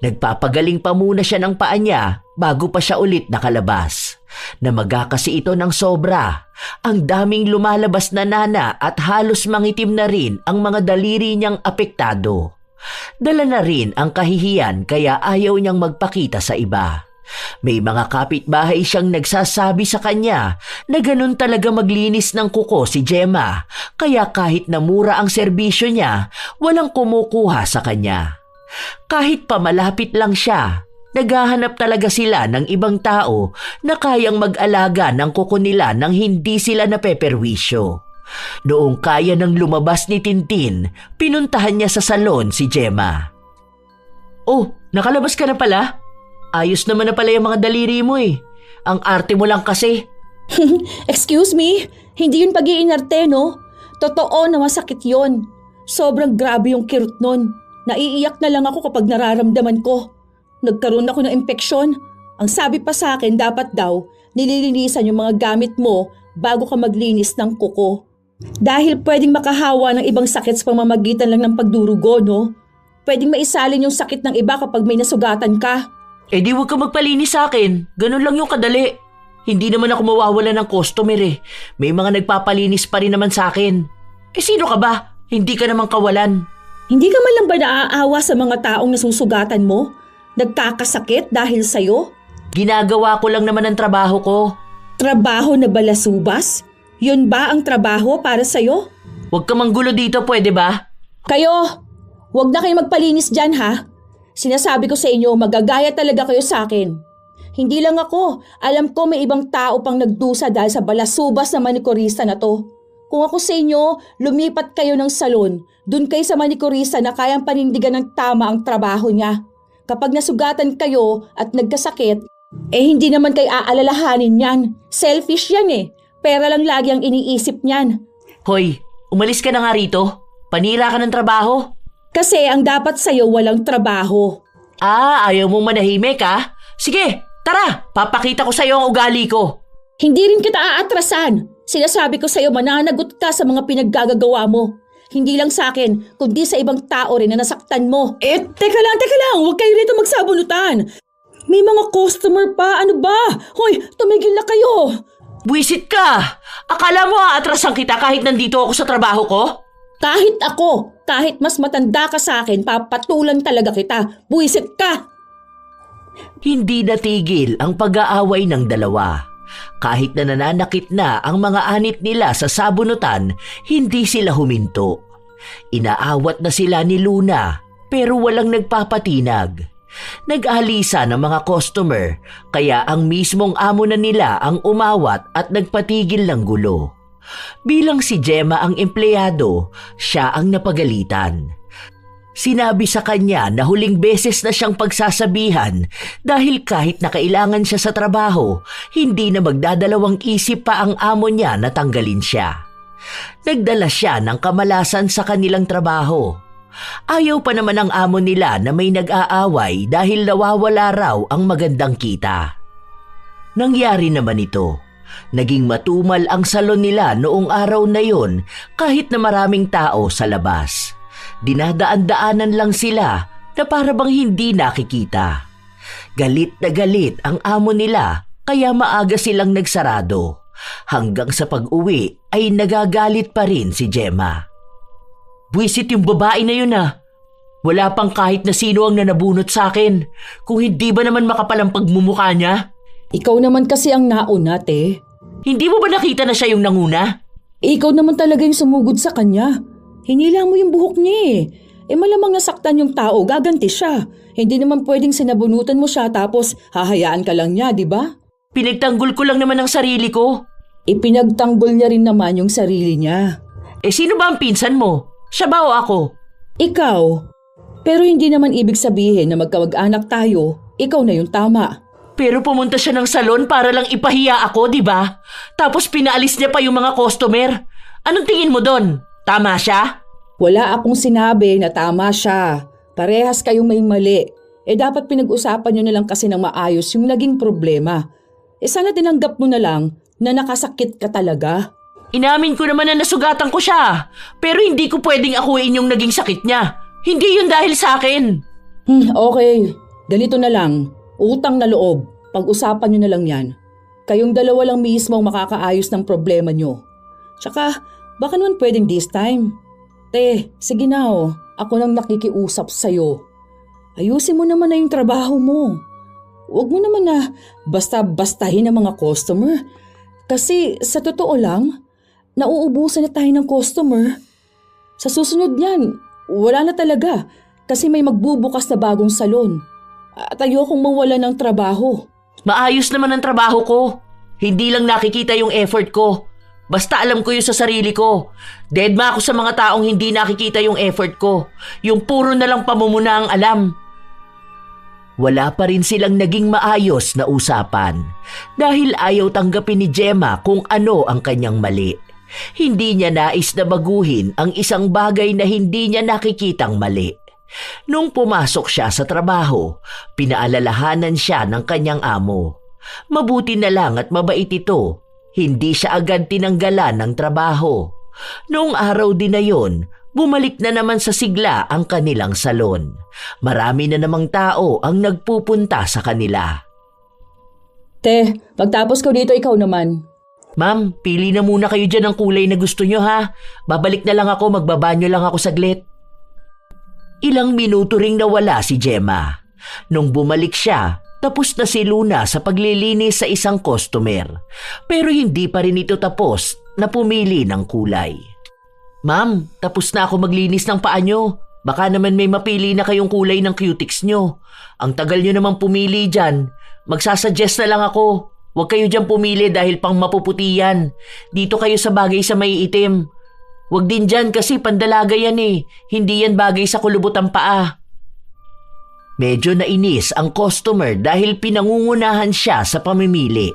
Nagpapagaling pa muna siya ng paa niya bago pa siya ulit nakalabas. Namaga kasi ito ng sobra. Ang daming lumalabas na nana at halos mangitim na rin ang mga daliri niyang apektado. Dala na rin ang kahihiyan kaya ayaw niyang magpakita sa iba. May mga kapitbahay siyang nagsasabi sa kanya na ganun talaga maglinis ng kuko si Gemma kaya kahit na mura ang serbisyo niya, walang kumukuha sa kanya. Kahit pa malapit lang siya, naghahanap talaga sila ng ibang tao na kayang mag-alaga ng kuko nila nang hindi sila napeperwisyo. Noong kaya nang lumabas ni Tintin, pinuntahan niya sa salon si Gemma. Oh, nakalabas ka na pala? Ayos naman na pala yung mga daliri mo Ang arte mo lang kasi. Excuse me? Hindi yun pag-iinarte, no? Totoo na masakit yun. Sobrang grabe yung kirot nun. Naiiyak na lang ako kapag nararamdaman ko. Nagkaroon ako ng impeksyon. Ang sabi pa sa akin, dapat daw nililinisan yung mga gamit mo bago ka maglinis ng kuko. Dahil pwedeng makahawa ng ibang sakit sa pamamagitan lang ng pagdurugo, no? Pwedeng maisalin yung sakit ng iba kapag may nasugatan ka. Eh di huwag ka magpalinis sa akin. Ganun lang yung kadali. Hindi naman ako mawawala ng customer eh. May mga nagpapalinis pa rin naman sa akin. Eh sino ka ba? Hindi ka naman kawalan. Hindi ka man lang ba naaawa sa mga taong nasusugatan mo? Nagkakasakit dahil sa'yo? Ginagawa ko lang naman ang trabaho ko. Trabaho na balasubas? Yun ba ang trabaho para sa'yo? Huwag ka manggulo dito, pwede ba? Kayo, huwag na kayo magpalinis dyan ha. Sinasabi ko sa inyo, magagaya talaga kayo sa akin. Hindi lang ako, alam ko may ibang tao pang nagdusa dahil sa balasubas na manikurista na to. Kung ako sa inyo, lumipat kayo ng salon. Dun kayo sa manikurista na kayang panindigan ng tama ang trabaho niya. Kapag nasugatan kayo at nagkasakit, hindi naman kayo aalalahanin yan. Selfish yan eh. Pera lang lagi ang iniisip niyan. Hoy, umalis ka na nga rito. Panira ka ng trabaho. Kasi ang dapat sa'yo walang trabaho. Ayaw mong manahimik ha? Sige, tara, papakita ko sa'yo ang ugali ko. Hindi rin kita aatrasan. Sinasabi ko sa'yo, mananagot ka sa mga pinaggagawa mo. Hindi lang sa akin, kundi sa ibang tao rin na nasaktan mo. Teka lang, huwag kayo rito magsabunutan. May mga customer pa, ano ba? Hoy, tumigil na kayo. Buwisit ka! Akala mo aatrasan kita kahit nandito ako sa trabaho ko? Kahit mas matanda ka sa akin, papatulan talaga kita. Buwisit ka! Hindi natigil ang pag-aaway ng dalawa. Kahit na nananakit na ang mga anit nila sa sabunutan, hindi sila huminto. Inaawat na sila ni Luna pero walang nagpapatinag. Nag-alisa ng mga customer kaya ang mismong amo na nila ang umawat at nagpatigil ng gulo. Bilang si Gemma ang empleyado, siya ang napagalitan. Sinabi sa kanya na huling beses na siyang pagsasabihan dahil kahit na kailangan siya sa trabaho, hindi na magdadalawang isip pa ang amo niya na tanggalin siya. Nagdala siya ng kamalasan sa kanilang trabaho. Ayaw pa naman ang amo nila na may nag-aaway dahil nawawala raw ang magandang kita. Nangyari naman ito. Naging matumal ang salon nila noong araw na yon kahit na maraming tao sa labas. Dinadaan-daanan lang sila na para bang hindi nakikita. Galit na galit ang amo nila kaya maaga silang nagsarado. Hanggang sa pag-uwi ay nagagalit pa rin si Gemma. Buwisit yung babae na yun ah. Wala pang kahit na sino ang nanabunot sa akin. Kung hindi ba naman makapal ang pagmumukha niya? Ikaw naman kasi ang nauna, te. Hindi mo ba nakita na siya yung nanguna? Ikaw naman talaga yung sumugod sa kanya. Hinila mo yung buhok niya eh. Malamang nasaktan yung tao, gaganti siya. Hindi naman pwedeng sinabunutan mo siya tapos hahayaan ka lang niya, di ba? Pinagtanggol ko lang naman ang sarili ko. Ipinagtanggol niya rin naman yung sarili niya. Sino ba ang pinsan mo? Siya ba o ako? Ikaw. Pero hindi naman ibig sabihin na magkamag-anak tayo, ikaw na yung tama. Pero pumunta siya ng salon para lang ipahiya ako, di ba? Tapos pinaalis niya pa yung mga customer. Anong tingin mo doon? Tama siya? Wala akong sinabi na tama siya. Parehas kayong may mali. Dapat pinag-usapan nyo na lang kasi ng maayos yung naging problema. Sana tinanggap mo na lang na nakasakit ka talaga. Inamin ko naman na nasugatan ko siya. Pero hindi ko pwedeng akuin yung naging sakit niya. Hindi yun dahil sa akin. Okay. Ganito na lang. Utang na loob. Pag-usapan nyo na lang yan. Kayong dalawa lang mismo ang makakaayos ng problema nyo. Tsaka, baka naman pwedeng this time. Te, sige na oh. Ako nang nakikiusap sa'yo. Ayusin mo naman na yung trabaho mo. Huwag mo naman na basta-bastahin ang mga customer. Kasi sa totoo lang, nauubusan na tayo ng customer. Sa susunod niyan, wala na talaga kasi may magbubukas na bagong salon. At ayokong mawala ng trabaho. Maayos naman ang trabaho ko. Hindi lang nakikita yung effort ko. Basta alam ko yun sa sarili ko. Deadma ako sa mga taong hindi nakikita yung effort ko. Yung puro na lang pamumuna ang alam. Wala pa rin silang naging maayos na usapan dahil ayaw tanggapin ni Gemma kung ano ang kanyang mali. Hindi niya nais na baguhin ang isang bagay na hindi niya nakikitang mali. Nung pumasok siya sa trabaho, pinaalalahanan siya ng kanyang amo. Mabuti na lang at mabait ito. Hindi siya agad tinanggalan ng trabaho. Noong araw din na yon, bumalik na naman sa sigla ang kanilang salon. Marami na namang tao ang nagpupunta sa kanila. Te, pagtapos ko dito ikaw naman. Ma'am, pili na muna kayo dyan ng kulay na gusto nyo ha. Babalik na lang ako, magbabanyo lang ako saglit. Ilang minuto ring nawala si Gemma. Nung bumalik siya, tapos na si Luna sa paglilinis sa isang customer. Pero hindi pa rin ito tapos na pumili ng kulay. Ma'am, tapos na ako maglinis ng paa nyo. Baka naman may mapili na kayong kulay ng cutics nyo. Ang tagal nyo naman pumili dyan. Magsasuggest na lang ako. Huwag kayo dyan pumili dahil pang mapuputi yan. Dito kayo sa bagay sa may itim. Huwag din dyan kasi pandalaga yan eh. Hindi yan bagay sa kulubotang paa. Medyo nainis ang customer dahil pinangungunahan siya sa pamimili.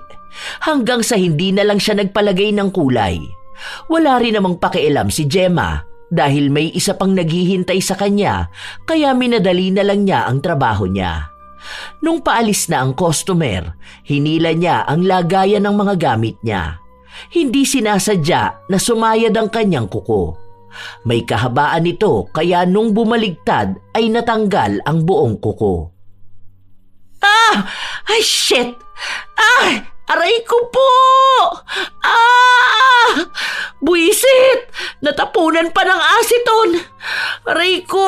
Hanggang sa hindi na lang siya nagpalagay ng kulay. Wala rin namang pakialam si Gemma dahil may isa pang naghihintay sa kanya kaya minadali na lang niya ang trabaho niya. Nung paalis na ang customer, hinila niya ang lagayan ng mga gamit niya. Hindi sinasadya na sumayad ang kanyang kuko. May kahabaan ito kaya nung bumaligtad ay natanggal ang buong kuko. Ah! Ay shit! Ah! Aray ko po! Ah! Buisit! Natapunan pa ng asiton! Aray ko!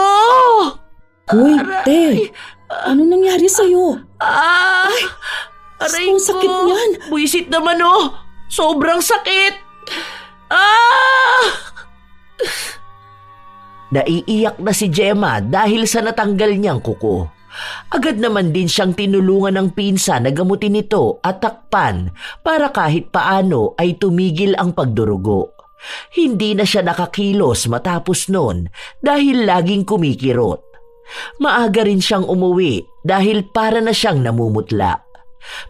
Uy, te, ano nangyari sa'yo? Ah! Aray Ang ko! sakit niyan. Buisit naman oh! Sobrang sakit! Ah! Naiiyak na si Gemma dahil sa natanggal niyang kuko. Agad naman din siyang tinulungan ng pinsan na gamutin ito at takpan para kahit paano ay tumigil ang pagdurugo. Hindi na siya nakakilos matapos noon dahil laging kumikirot. Maaga rin siyang umuwi dahil para na siyang namumutla.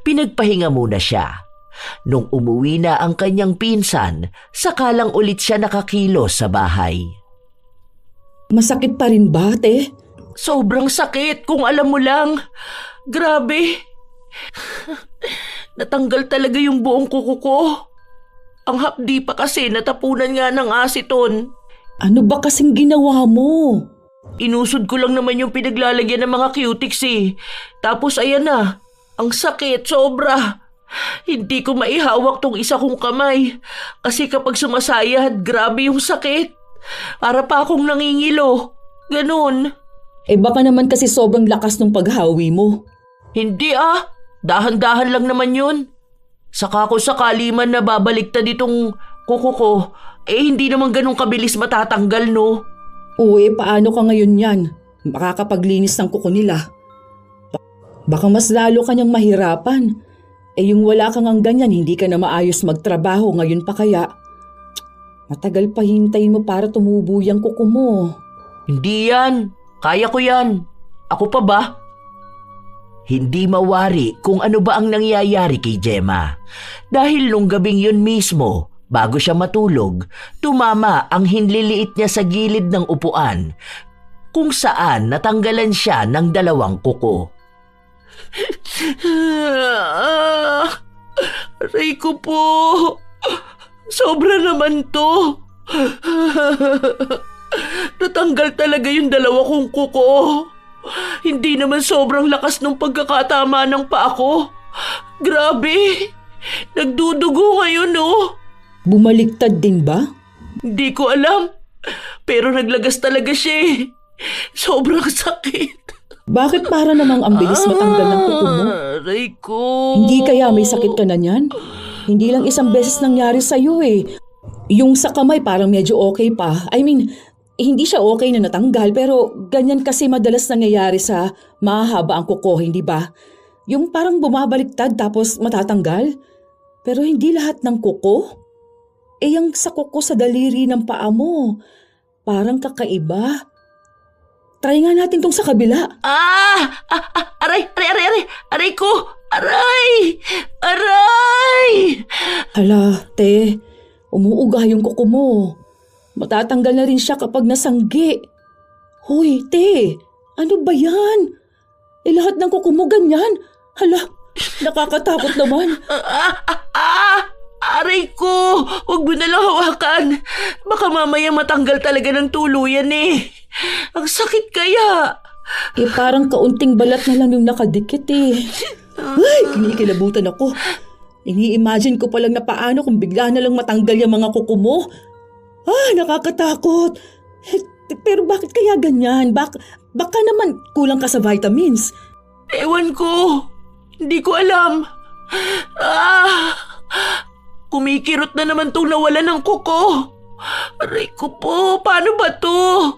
Pinagpahinga muna siya. Nung umuwi na ang kanyang pinsan, saka lang ulit siya nakakilos sa bahay. Masakit pa rin ba, te? Sobrang sakit kung alam mo lang. Grabe. Natanggal talaga yung buong kuko ko. Ang hapdi pa kasi natapunan nga ng asiton. Ano ba kasing ginawa mo? Inusod ko lang naman yung pinaglalagyan ng mga cutics eh. Tapos ayan na, ang sakit sobra. Hindi ko maihawak tong isa kong kamay. Kasi kapag sumasayad, grabe yung sakit. Para pa akong nangingilo. Ganon. Eh baka naman kasi sobrang lakas ng paghawi mo. Hindi ah, dahan-dahan lang naman yun. Saka ko sakali man na babaliktad itong kuko ko, hindi naman ganun kabilis matatanggal no. Uy, paano ka ngayon yan? Makakapaglinis ng kuko nila. Baka mas lalo ka niyang mahirapan. Yung wala kang ang ganyan, hindi ka na maayos magtrabaho ngayon pa kaya. Matagal pa hintayin mo para tumubo yung kuko mo. Hindi yan. Kaya ko yan. Ako pa ba? Hindi mawari kung ano ba ang nangyayari kay Gemma. Dahil nung gabing yun mismo, bago siya matulog, tumama ang hinliliit niya sa gilid ng upuan kung saan natanggalan siya ng 2 kuko. Aray ko po. Sobra naman to. Natanggal talaga yung 2 kong kuko. Hindi naman sobrang lakas ng pagkakatama ng paa ko. Grabe. Nagdudugo ngayon, oh. Bumaliktad din ba? Hindi ko alam. Pero naglagas talaga siya eh. Sobrang sakit. Bakit para namang ang bilis matanggal ng kuko mo? Aray ko. Hindi kaya may sakit ka na niyan? Hindi lang isang beses nangyari sa'yo eh. Yung sa kamay parang medyo okay pa. I mean, hindi siya okay na natanggal pero ganyan kasi madalas nangyayari sa mahaba ang kuko, hindi ba? Yung parang bumabaliktad tapos matatanggal. Pero hindi lahat ng kuko. Yung sa kuko sa daliri ng paa mo, parang kakaiba. Try nga natin tong sa kabila. Aray! Aray ko! Aray! Aray! Hala, te, umuuga yung kuko mo. Matatanggal na rin siya kapag nasanggi. Hoy, te, Ano ba yan? Lahat ng kuko mo ganyan? Hala, nakakatakot naman. Aray ko! Huwag mo nalang hawakan. Baka mamaya matanggal talaga ng tuluyan eh. Ang sakit kaya. Parang kaunting balat na lang yung nakadikit eh. Ay, kinikilabutan ako. Ini-imagine ko palang na paano kung bigla na lang matanggal yung mga kuko mo. Nakakatakot. Pero bakit kaya ganyan? Baka naman kulang ka sa vitamins. Ewan ko. Hindi ko alam. Kumikirot na naman tong nawalan ng kuko. Aray ko po, paano ba to?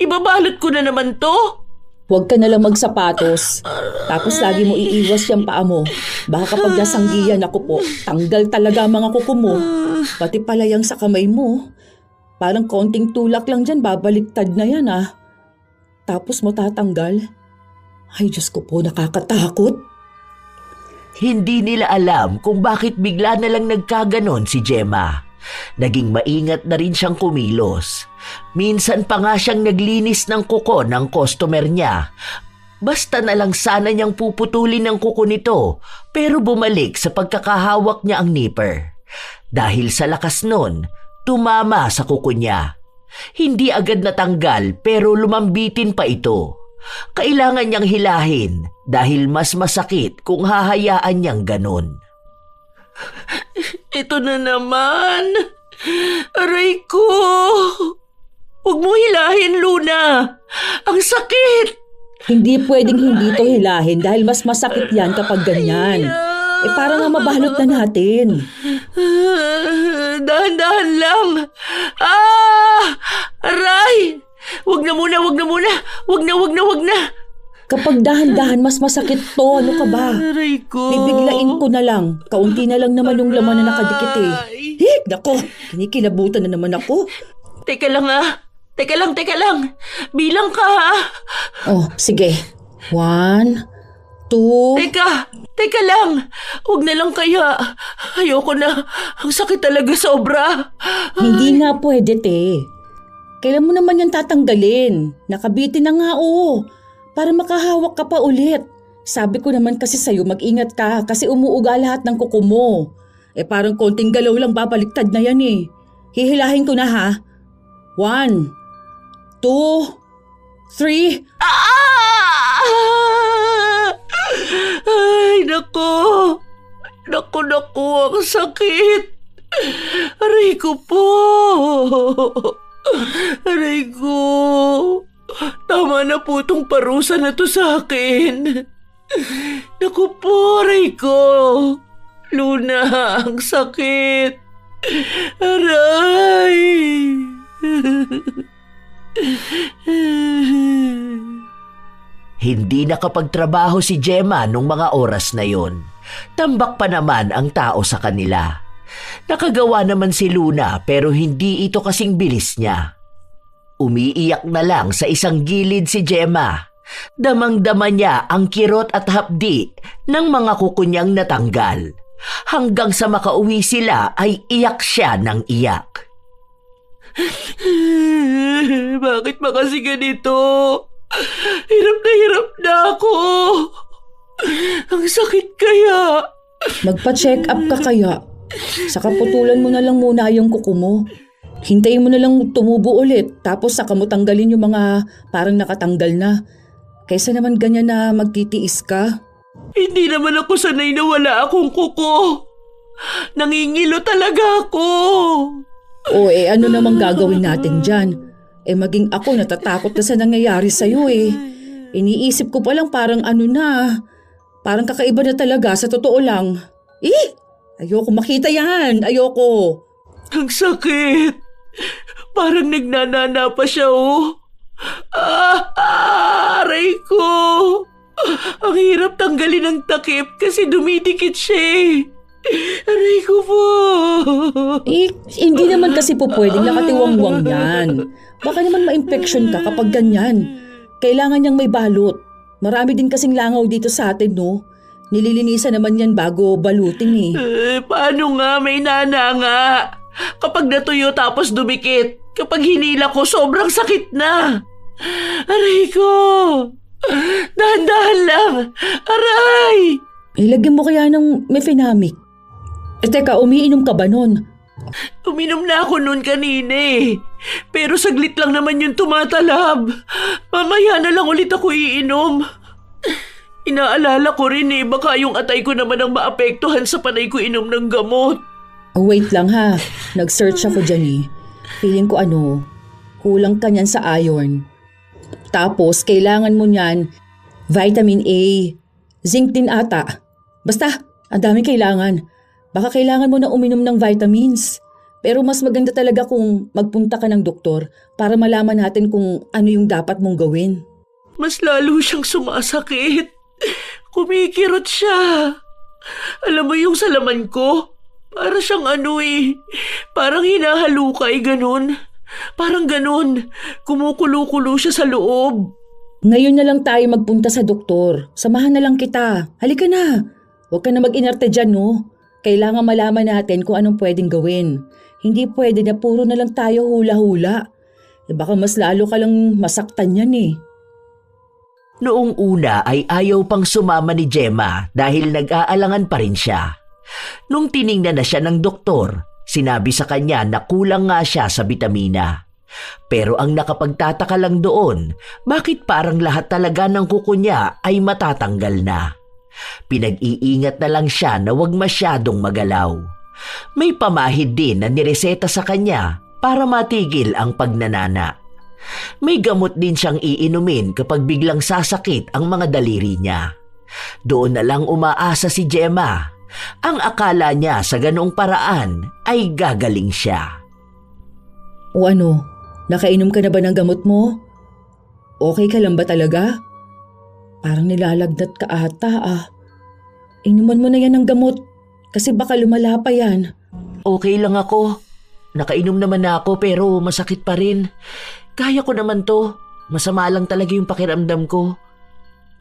Ibabalot ko na naman to? Huwag ka nalang magsapatos. Tapos lagi mo iiwas yung paa mo. Baka kapag nasanggihan ako po, tanggal talaga ang mga kuko mo. Pati pala yung sa kamay mo. Parang konting tulak lang dyan, babaliktad na yan Tapos mo tatanggal. Ay, Diyos ko po, nakakatakot. Hindi nila alam kung bakit bigla na lang nagkaganon si Gemma. Naging maingat na rin siyang kumilos. Minsan pa nga siyang naglinis ng kuko ng customer niya. Basta na lang sana niyang puputulin ng kuko nito, pero bumalik sa pagkakahawak niya ang nipper. Dahil sa lakas nun, tumama sa kuko niya. Hindi agad natanggal pero lumambitin pa ito. Kailangan niyang hilahin dahil mas masakit kung hahayaan niyang ganun. Ito na naman. Aray ko. Huwag mo hilahin, Luna. Ang sakit. Hindi pwedeng hindi to hilahin dahil mas masakit yan kapag ganyan. Parang nga mabalot na natin. Dahan-dahan lang. Aray! Wag na muna. Wag na. Kapag dahan-dahan, mas masakit to. Ano ka ba? Aray ko. Bibiglain ko na lang. Kaunti na lang naman yung laman na nakadikit eh. Nako, kinikilabutan na naman ako. Teka lang. Bilang ka ha. Oh, sige. 1, 2... Teka lang. Huwag na lang kaya. Ayoko na. Ang sakit talaga sobra. Hindi nga pwede, te. Kailan mo naman yan tatanggalin? Nakabitin na nga, para makahawak ka pa ulit. Sabi ko naman kasi sa'yo, mag-ingat ka kasi umuuga lahat ng kuko mo. Parang konting galaw lang babaliktad na yan eh. Hihilahin ko na ha. 1, 2, 3... Ay, nako. Ang sakit. Aray ko po. Aray ko. Tama na po tong parusa na to sa akin. Naku po, aray ko. Luna, ang sakit. Aray. Hindi nakapagtrabaho si Gemma nung mga oras na yon. Tambak pa naman ang tao sa kanila. Nakagawa naman si Luna pero hindi ito kasing bilis niya. Umiiyak na lang sa isang gilid si Gemma. Damang-dama niya ang kirot at hapdi ng mga kuko niyang natanggal. Hanggang sa makauwi sila ay iyak siya ng iyak. Bakit ba kasi ganito? Hirap na ako. Ang sakit kaya. Magpa-check up ka kaya. Saka putulan mo na lang muna yung kuko mo. Hintayin mo na lang tumubo ulit tapos saka mo tanggalin yung mga parang nakatanggal na. Kaysa naman ganyan na magtitiis ka. Hindi naman ako sanay na wala akong kuko. Nangingilo talaga ako. Ano namang gagawin natin dyan? Maging ako natatakot na sa nangyayari sa'yo eh. Iniisip ko palang parang parang kakaiba na talaga sa totoo lang. Ayoko makita yan, ayoko. Ang sakit. Parang nagnanana pa siya aray ko. Ang hirap tanggalin ng takip kasi dumidikit siya eh. Aray ko po. Hindi naman kasi po pwedeng nakatiwangwang yan. Baka naman ma-infection ka kapag ganyan. Kailangan niyang may balot. Marami din kasing langaw dito sa atin, no? Nililinisan naman yan bago balutin eh. Paano nga may nana nga? Kapag natuyo tapos dumikit, kapag hinila ko sobrang sakit na. Aray ko! Dahan-dahan lang! Aray! Ilagyan mo kaya ng mefenamic. Teka, umiinom ka ba nun? Uminom na ako noon kanina eh. Pero saglit lang naman yung tumatalab. Mamaya na lang ulit ako iinom. Inaalala ko rin eh, baka yung atay ko naman ang maapektuhan sa panay ko inom ng gamot. Wait lang ha. Nag-search ako dyan eh. Feeling ko kulang ka niyan sa iron. Tapos, kailangan mo niyan vitamin A, zinc din ata. Basta, ang daming kailangan. Baka kailangan mo na uminom ng vitamins. Pero mas maganda talaga kung magpunta ka ng doktor para malaman natin kung ano yung dapat mong gawin. Mas lalo siyang sumasakit. Kumikirot siya. Alam mo yung salaman ko? Para siyang parang hinahalukay ganun. Parang ganun. Kumukulo-kulo siya sa loob. Ngayon na lang tayo magpunta sa doktor. Samahan na lang kita. Halika na. Huwag ka na mag-inarte dyan, no? Kailangan malaman natin kung anong pwedeng gawin. Hindi pwede na puro na lang tayo hula-hula. Baka mas lalo ka lang masaktan yan eh. Noong una ay ayaw pang sumama ni Gemma dahil nag-aalangan pa rin siya. Nung tiningnan na siya ng doktor, sinabi sa kanya na kulang nga siya sa bitamina. Pero ang nakapagtataka lang doon, bakit parang lahat talaga ng kuko niya ay matatanggal na. Pinag-iingat na lang siya na huwag masyadong magalaw. May pamahid din na nireseta sa kanya para matigil ang pagnanana. May gamot din siyang iinumin kapag biglang sasakit ang mga daliri niya. Doon na lang umaasa si Gemma. Ang akala niya sa ganoong paraan ay gagaling siya. O nakainom ka na ba ng gamot mo? Okay ka lang ba talaga? Parang nilalagnat ka ata. Inuman mo na yan ng gamot kasi baka lumala pa yan. Okay lang ako. Nakainom naman na ako pero masakit pa rin. Kaya ko naman to. Masama lang talaga yung pakiramdam ko.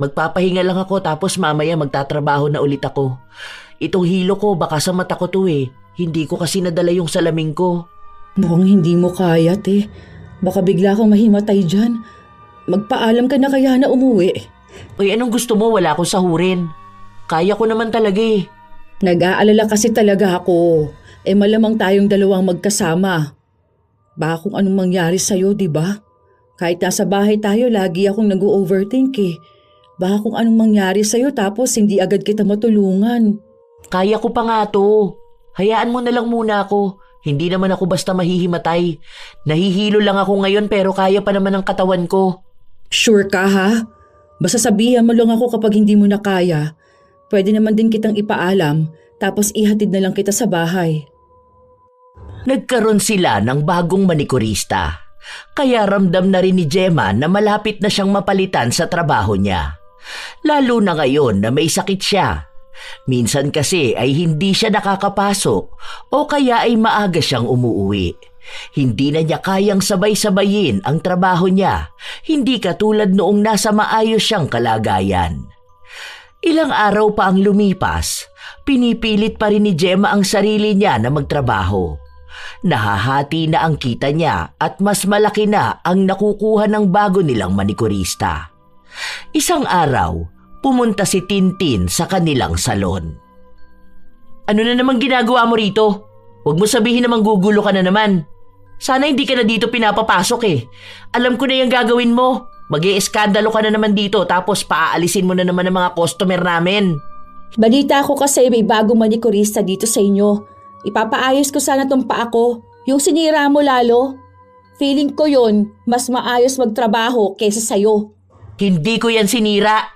Magpapahinga lang ako tapos mamaya magtatrabaho na ulit ako. Itong hilo ko baka sa mata ko to eh. Hindi ko kasi nadala yung salamin ko. Mukhang hindi mo kaya, te. Baka bigla kang mahimatay dyan. Magpaalam ka na kaya na umuwi. Uy, anong gusto mo? Wala akong sahurin. Kaya ko naman talaga eh. Nag-aalala kasi talaga ako. Malamang tayong dalawang magkasama. Baka kung anong mangyari sa'yo, di ba? Kahit nasa bahay tayo, lagi akong nag-overthink eh. Baka kung anong mangyari sa'yo tapos hindi agad kita matulungan. Kaya ko pa nga to. Hayaan mo na lang muna ako. Hindi naman ako basta mahihimatay. Nahihilo lang ako ngayon pero kaya pa naman ang katawan ko. Sure ka ha? Basta sabihan mo lang ako kapag hindi mo na kaya. Pwede naman din kitang ipaalam tapos ihatid na lang kita sa bahay. Nagkaroon sila ng bagong manikurista. Kaya ramdam na rin ni Gemma na malapit na siyang mapalitan sa trabaho niya. Lalo na ngayon na may sakit siya. Minsan kasi ay hindi siya nakakapasok o kaya ay maaga siyang umuuwi. Hindi na niya kayang sabay-sabayin ang trabaho niya, hindi katulad noong nasa maayos siyang kalagayan. Ilang araw pa ang lumipas, pinipilit pa rin ni Gemma ang sarili niya na magtrabaho. Nahahati na ang kita niya at mas malaki na ang nakukuha ng bago nilang manikurista. Isang araw, pumunta si Tintin sa kanilang salon. Ano na naman ginagawa mo rito? Huwag mo sabihin na manggugulo ka na naman. Sana hindi ka na dito pinapapasok eh. Alam ko na yung gagawin mo. Mag-ieskandalo ka na naman dito tapos paaalisin mo na naman ang mga customer namin. Balita ko kasi may bagong manikurista dito sa inyo. Ipapaayos ko sana tong paa ko. Yung sinira mo lalo. Feeling ko yon mas maayos magtrabaho kaysa sa'yo. Hindi ko yan sinira.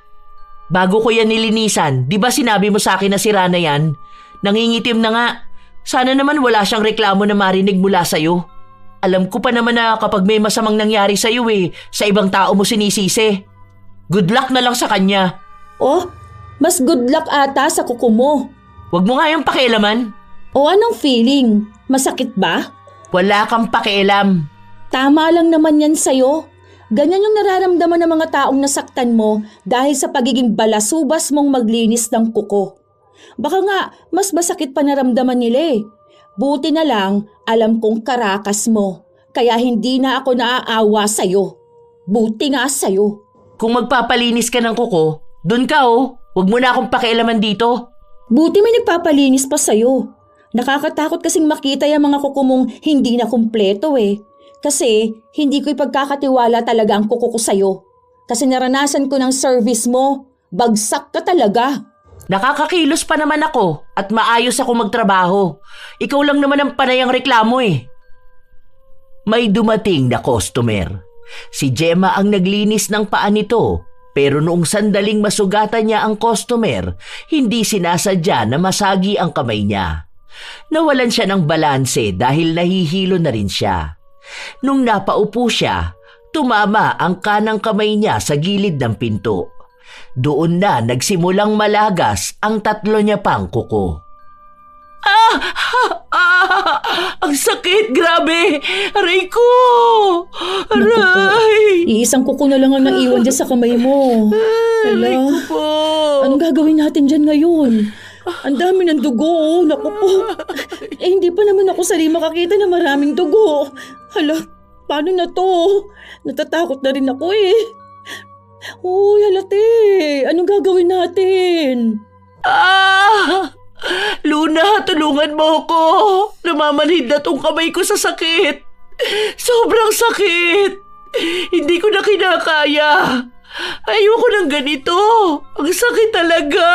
Bago ko yan nilinisan, di ba sinabi mo sa akin na sira na yan? Nangingitim na nga. Sana naman wala siyang reklamo na marinig mula sa'yo. Alam ko pa naman na kapag may masamang nangyari sa'yo sa ibang tao mo sinisisi. Good luck na lang sa kanya. Oh, mas good luck ata sa kuko mo. Huwag mo nga yung pakialaman. O anong feeling? Masakit ba? Wala kang pakialam. Tama lang naman yan sa'yo. Ganyan yung nararamdaman ng mga taong nasaktan mo dahil sa pagiging balasubas mong maglinis ng kuko. Baka nga, mas masakit pa naramdaman nila eh. Buti na lang, alam kong karakas mo. Kaya hindi na ako naaawa sa'yo. Buti nga sa'yo. Kung magpapalinis ka ng kuko, dun ka oh. Huwag mo na akong pakialaman dito. Buti may nagpapalinis pa sa'yo. Nakakatakot kasing makita yung mga kuko mong hindi na kumpleto eh. Kasi hindi ko ipagkakatiwala talaga ang kuko ko sa'yo. Kasi naranasan ko ng service mo. Bagsak ka talaga. Nakakakilos pa naman ako at maayos ako magtrabaho. Ikaw lang naman ang panayang reklamo eh. May dumating na customer. Si Gemma ang naglinis ng paa nito, pero noong sandaling masugatan niya ang customer, hindi sinasadya na masagi ang kamay niya. Nawalan siya ng balanse dahil nahihilo na rin siya. Nung napaupo siya, tumama ang kanang kamay niya sa gilid ng pinto. Doon na nagsimulang malagas ang 3 niya pang kuko. Ang sakit, grabe! Aray ko! Aray! Iisang kuko na lang ang naiwan dyan sa kamay mo. Aray Hala, ko po! anong gagawin natin dyan ngayon? Ang dami ng dugo, oh. Naku po. Hindi pa naman ako sari makakita na maraming dugo. Hala, paano na to? Natatakot na rin ako eh. Uy, halate. Anong gagawin natin? Luna, tulungan mo ko! Namamanhid na tong kamay ko sa sakit. Sobrang sakit! Hindi ko na kinakaya. Ayoko ng ganito. Ang sakit talaga.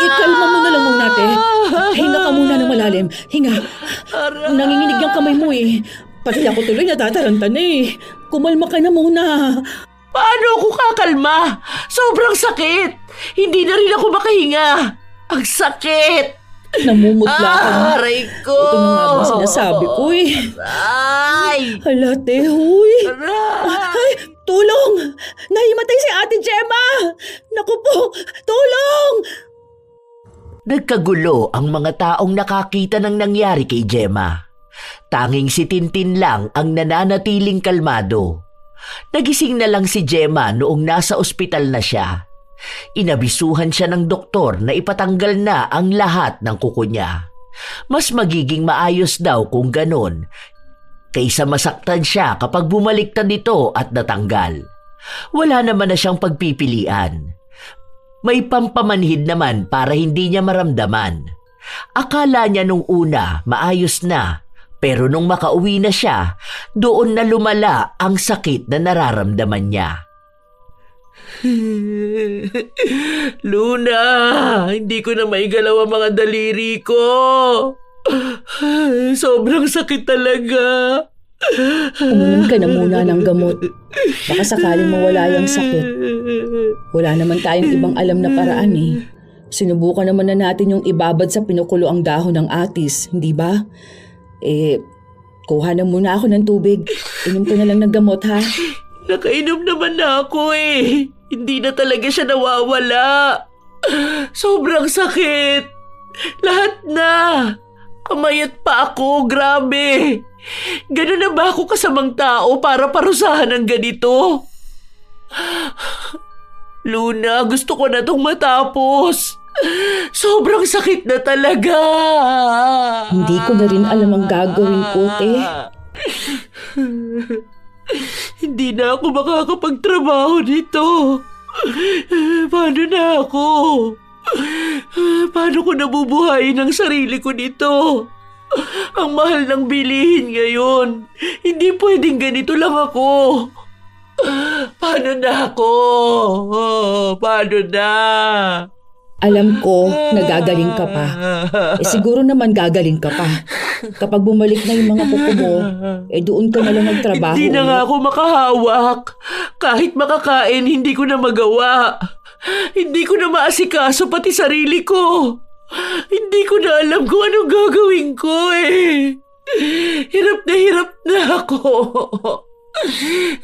Ikalma mo na lang muna, te. Hinga ka muna ng malalim. Hinga. Nanginginig yung kamay mo eh. Pati ako tuloy natataranta na eh. Kumalma ka na muna. Paano ako kakalma? Sobrang sakit. Hindi na rin ako makahinga. Ang sakit. Namumutla ka na. Aray ko. Ito na nga ba sinasabi ko eh. Ay! Hala, te, huy. Aray! Ay, tulong! Nahimatay si Ate Gemma! Naku po, tulong! Nagkagulo ang mga taong nakakita ng nangyari kay Gemma. Tanging si Tintin lang ang nananatiling kalmado. Nagising na lang si Gemma noong nasa ospital na siya. Inabisuhan siya ng doktor na ipatanggal na ang lahat ng kuko niya. Mas magiging maayos daw kung ganon, kaysa masaktan siya kapag bumaliktad ito at natanggal. Wala naman na siyang pagpipilian. May pampamanhid naman para hindi niya maramdaman. Akala niya nung una maayos na, pero nung makauwi na siya, doon na lumala ang sakit na nararamdaman niya. Luna, hindi ko na maigalaw ang mga daliri ko. Sobrang sakit talaga. Uminom ka na muna ng gamot. Baka sakaling mawala yung sakit. Wala naman tayong ibang alam na paraan eh. Sinubukan naman na natin yung ibabad sa pinukulo ang dahon ng atis, hindi ba? Kuha na muna ako ng tubig. Inom ko na lang ng gamot, ha? Nakainom naman na ako eh. Hindi na talaga siya nawawala. Sobrang sakit. Lahat na. Kamay at pa ako, grabe. Ganun na ba ako kasamang tao para parusahan ng ganito? Luna, gusto ko na tong matapos. Sobrang sakit na talaga. Hindi ko na rin alam ang gagawin ko, te. Hindi na ako makakapagtrabaho dito. Paano na ako? Paano ko nabubuhayin ang sarili ko dito? Ang mahal ng bilihin ngayon. Hindi pwedeng ganito lang ako. Paano na ako? Paano na? Alam ko, nagagaling ka pa. Siguro naman gagaling ka pa. Kapag bumalik na yung mga kuko mo, doon ka na lang magtrabaho. Hindi na nga ako makahawak. Kahit makakain, hindi ko na magawa. Hindi ko na maasikaso pati sarili ko. Hindi ko na alam kung anong gagawin ko eh. Hirap na ako.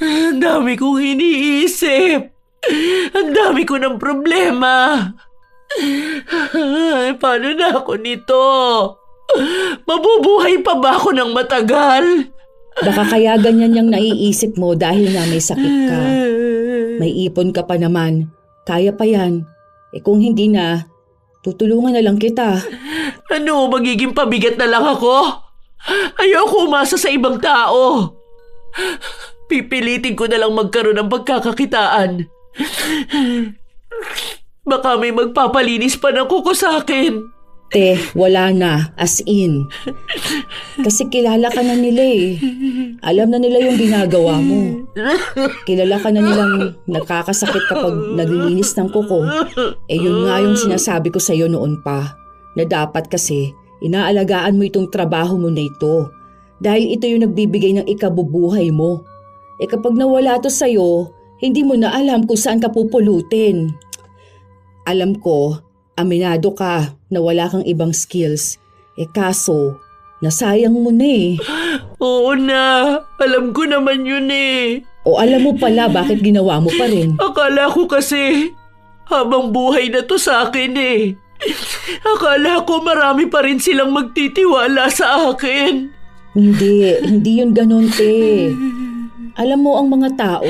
Ang dami kong iniisip. Ang dami ko ng problema. Paano na ako nito? Mabubuhay pa ba ako ng matagal? Baka kaya ganyan yung naiisip mo dahil nga may sakit ka. May ipon ka pa naman. Kaya pa yan. Kung hindi na, tutulungan na lang kita. Ano, magiging pabigat na lang ako? Ayoko umasa sa ibang tao. Pipilitin ko na lang magkaroon ng pagkakakitaan. Baka may magpapalinis pa ng kuko sa akin. Te, wala na. As in. Kasi kilala ka na nila eh. Alam na nila yung ginagawa mo. Kilala ka na nilang nakakasakit kapag naglilinis ng kuko. Eh yun nga yung sinasabi ko sa'yo noon pa. Na dapat kasi inaalagaan mo itong trabaho mo na ito. Dahil ito yung nagbibigay ng ikabubuhay mo. Eh kapag nawala to sa'yo, hindi mo na alam kung saan ka pupulutin. Alam ko, aminado ka na wala kang ibang skills. Eh kaso, nasayang mo na eh. Oo na, alam ko naman yun eh. O alam mo pala bakit ginawa mo pa rin. Akala ko kasi, habang buhay na to sa akin eh. Akala ko marami pa rin silang magtitiwala sa akin. Hindi yun ganun, te. Alam mo ang mga tao,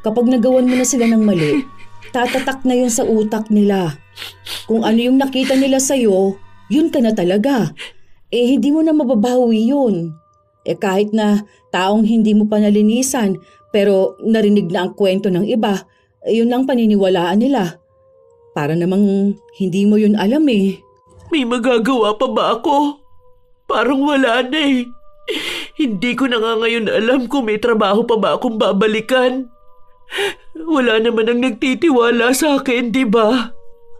kapag nagawan mo na sila ng mali, tatatak na yun sa utak nila. Kung ano yung nakita nila sa'yo, yun ka na talaga. Eh hindi mo na mababawi yun. Eh kahit na taong hindi mo pa nalinisan, pero narinig na ang kwento ng iba, yun lang paniniwalaan nila. Para namang hindi mo yun alam eh. May magagawa pa ba ako? Parang wala na eh. Hindi ko na nga ngayon alam kung may trabaho pa ba akong babalikan. Wala naman ang nagtitiwala sa akin, di ba?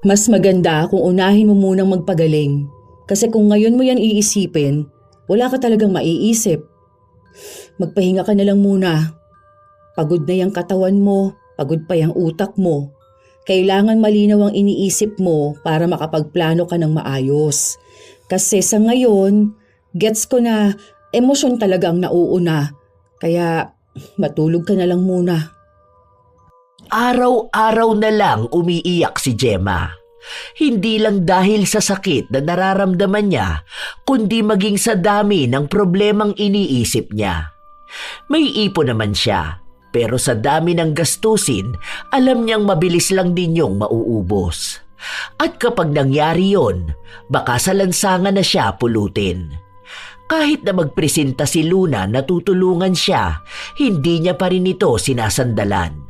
Mas maganda kung unahin mo munang magpagaling. Kasi kung ngayon mo yan iisipin, wala ka talagang maiisip. Magpahinga ka na lang muna. Pagod na yung katawan mo, pagod pa yung utak mo. Kailangan malinaw ang iniisip mo para makapagplano ka ng maayos. Kasi sa ngayon, gets ko na emosyon talaga ang nauuna. Kaya matulog ka na lang muna. Araw-araw na lang umiiyak si Gemma. Hindi lang dahil sa sakit na nararamdaman niya, kundi maging sa dami ng problemang iniisip niya. May ipon naman siya, pero sa dami ng gastusin, alam niyang mabilis lang din yung mauubos. At kapag nangyari yon, baka sa lansangan na siya pulutin. Kahit na magpresenta si Luna na tutulungan siya, hindi niya pa rin ito sinasandalan.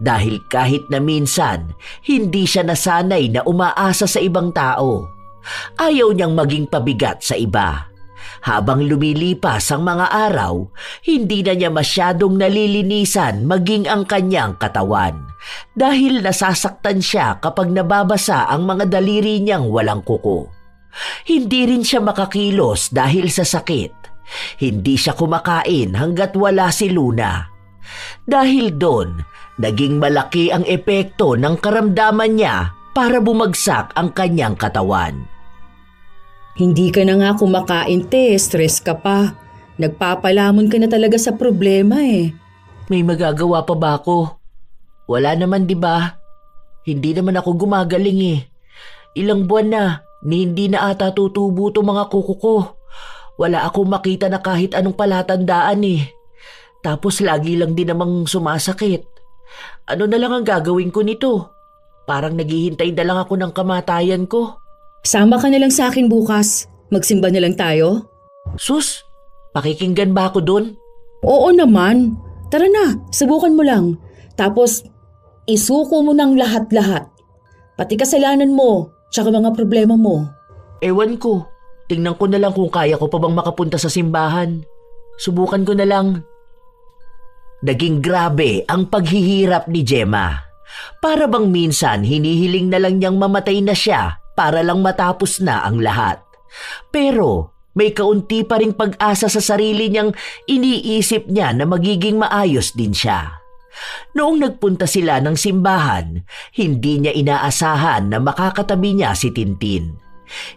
Dahil kahit na minsan, hindi siya nasanay na umaasa sa ibang tao. Ayaw niyang maging pabigat sa iba. Habang lumilipas ang mga araw, hindi na niya masyadong nalilinisan maging ang kanyang katawan. Dahil nasasaktan siya kapag nababasa ang mga daliri niyang walang kuko. Hindi rin siya makakilos dahil sa sakit. Hindi siya kumakain hanggat wala si Luna. Dahil doon, naging malaki ang epekto ng karamdaman niya para bumagsak ang kanyang katawan. Hindi ka na nga kumakain, te. Stress ka pa. Nagpapalamon ka na talaga sa problema eh. May magagawa pa ba ako? Wala naman, di ba? Hindi naman ako gumagaling eh. Ilang buwan na, hindi na ata tutubo itong mga kuko ko. Wala akong makita na kahit anong palatandaan eh. Tapos lagi lang din namang sumasakit. Ano na lang ang gagawin ko nito? Parang naghihintay na lang ako ng kamatayan ko. Sama ka na lang sa akin bukas. Magsimba na lang tayo. Sus, pakikinggan ba ako dun? Oo naman. Tara na, subukan mo lang. Tapos, isuko mo ng lahat-lahat. Pati kasalanan mo, tsaka mga problema mo. Ewan ko. Tingnan ko na lang kung kaya ko pa bang makapunta sa simbahan. Subukan ko na lang. Naging grabe ang paghihirap ni Gemma. Para bang minsan hinihiling na lang niyang mamatay na siya para lang matapos na ang lahat. Pero may kaunti pa ring pag-asa sa sarili niyang iniisip niya na magiging maayos din siya. Noong nagpunta sila ng simbahan, hindi niya inaasahan na makakatabi niya si Tintin.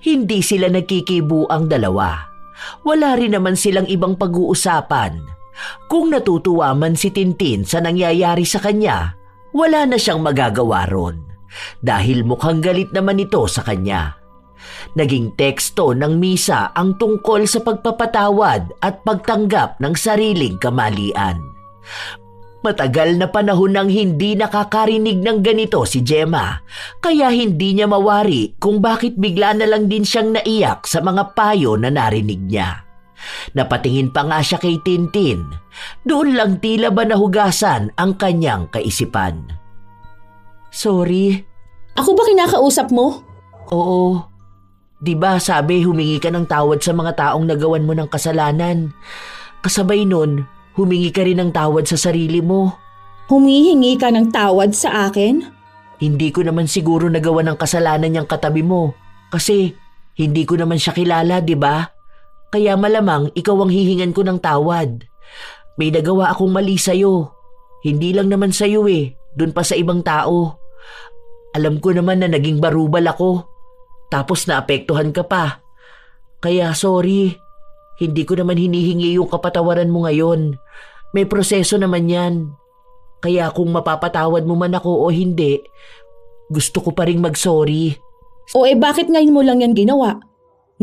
Hindi sila nagkikibo ang dalawa. Wala rin naman silang ibang pag-uusapan. Kung natutuwa man si Tintin sa nangyayari sa kanya, wala na siyang magagawa ron. Dahil mukhang galit naman ito sa kanya. Naging teksto ng misa ang tungkol sa pagpapatawad at pagtanggap ng sariling kamalian. Matagal na panahon nang hindi nakakarinig ng ganito si Gemma, kaya hindi niya mawari kung bakit bigla na lang din siyang naiyak sa mga payo na narinig niya. Napatingin pa nga siya kay Tintin. Doon lang tila ba nahugasan ang kanyang kaisipan. Sorry. Ako ba kinakausap mo? Oo. Di ba sabi humingi ka ng tawad sa mga taong nagawan mo ng kasalanan? Kasabay nun, humingi ka rin ng tawad sa sarili mo. Humihingi ka ng tawad sa akin? Hindi ko naman siguro nagawa ng kasalanan niyang katabi mo. Kasi hindi ko naman siya kilala, di ba? Kaya malamang ikaw ang hihingan ko ng tawad. May nagawa akong mali sa'yo. Hindi lang naman sa'yo dun pa sa ibang tao. Alam ko naman na naging barubal ako. Tapos naapektuhan ka pa. Kaya sorry, hindi ko naman hinihingi yung kapatawaran mo ngayon. May proseso naman yan. Kaya kung mapapatawad mo man ako o hindi, gusto ko pa rin mag-sorry. O bakit ngayon mo lang yan ginawa?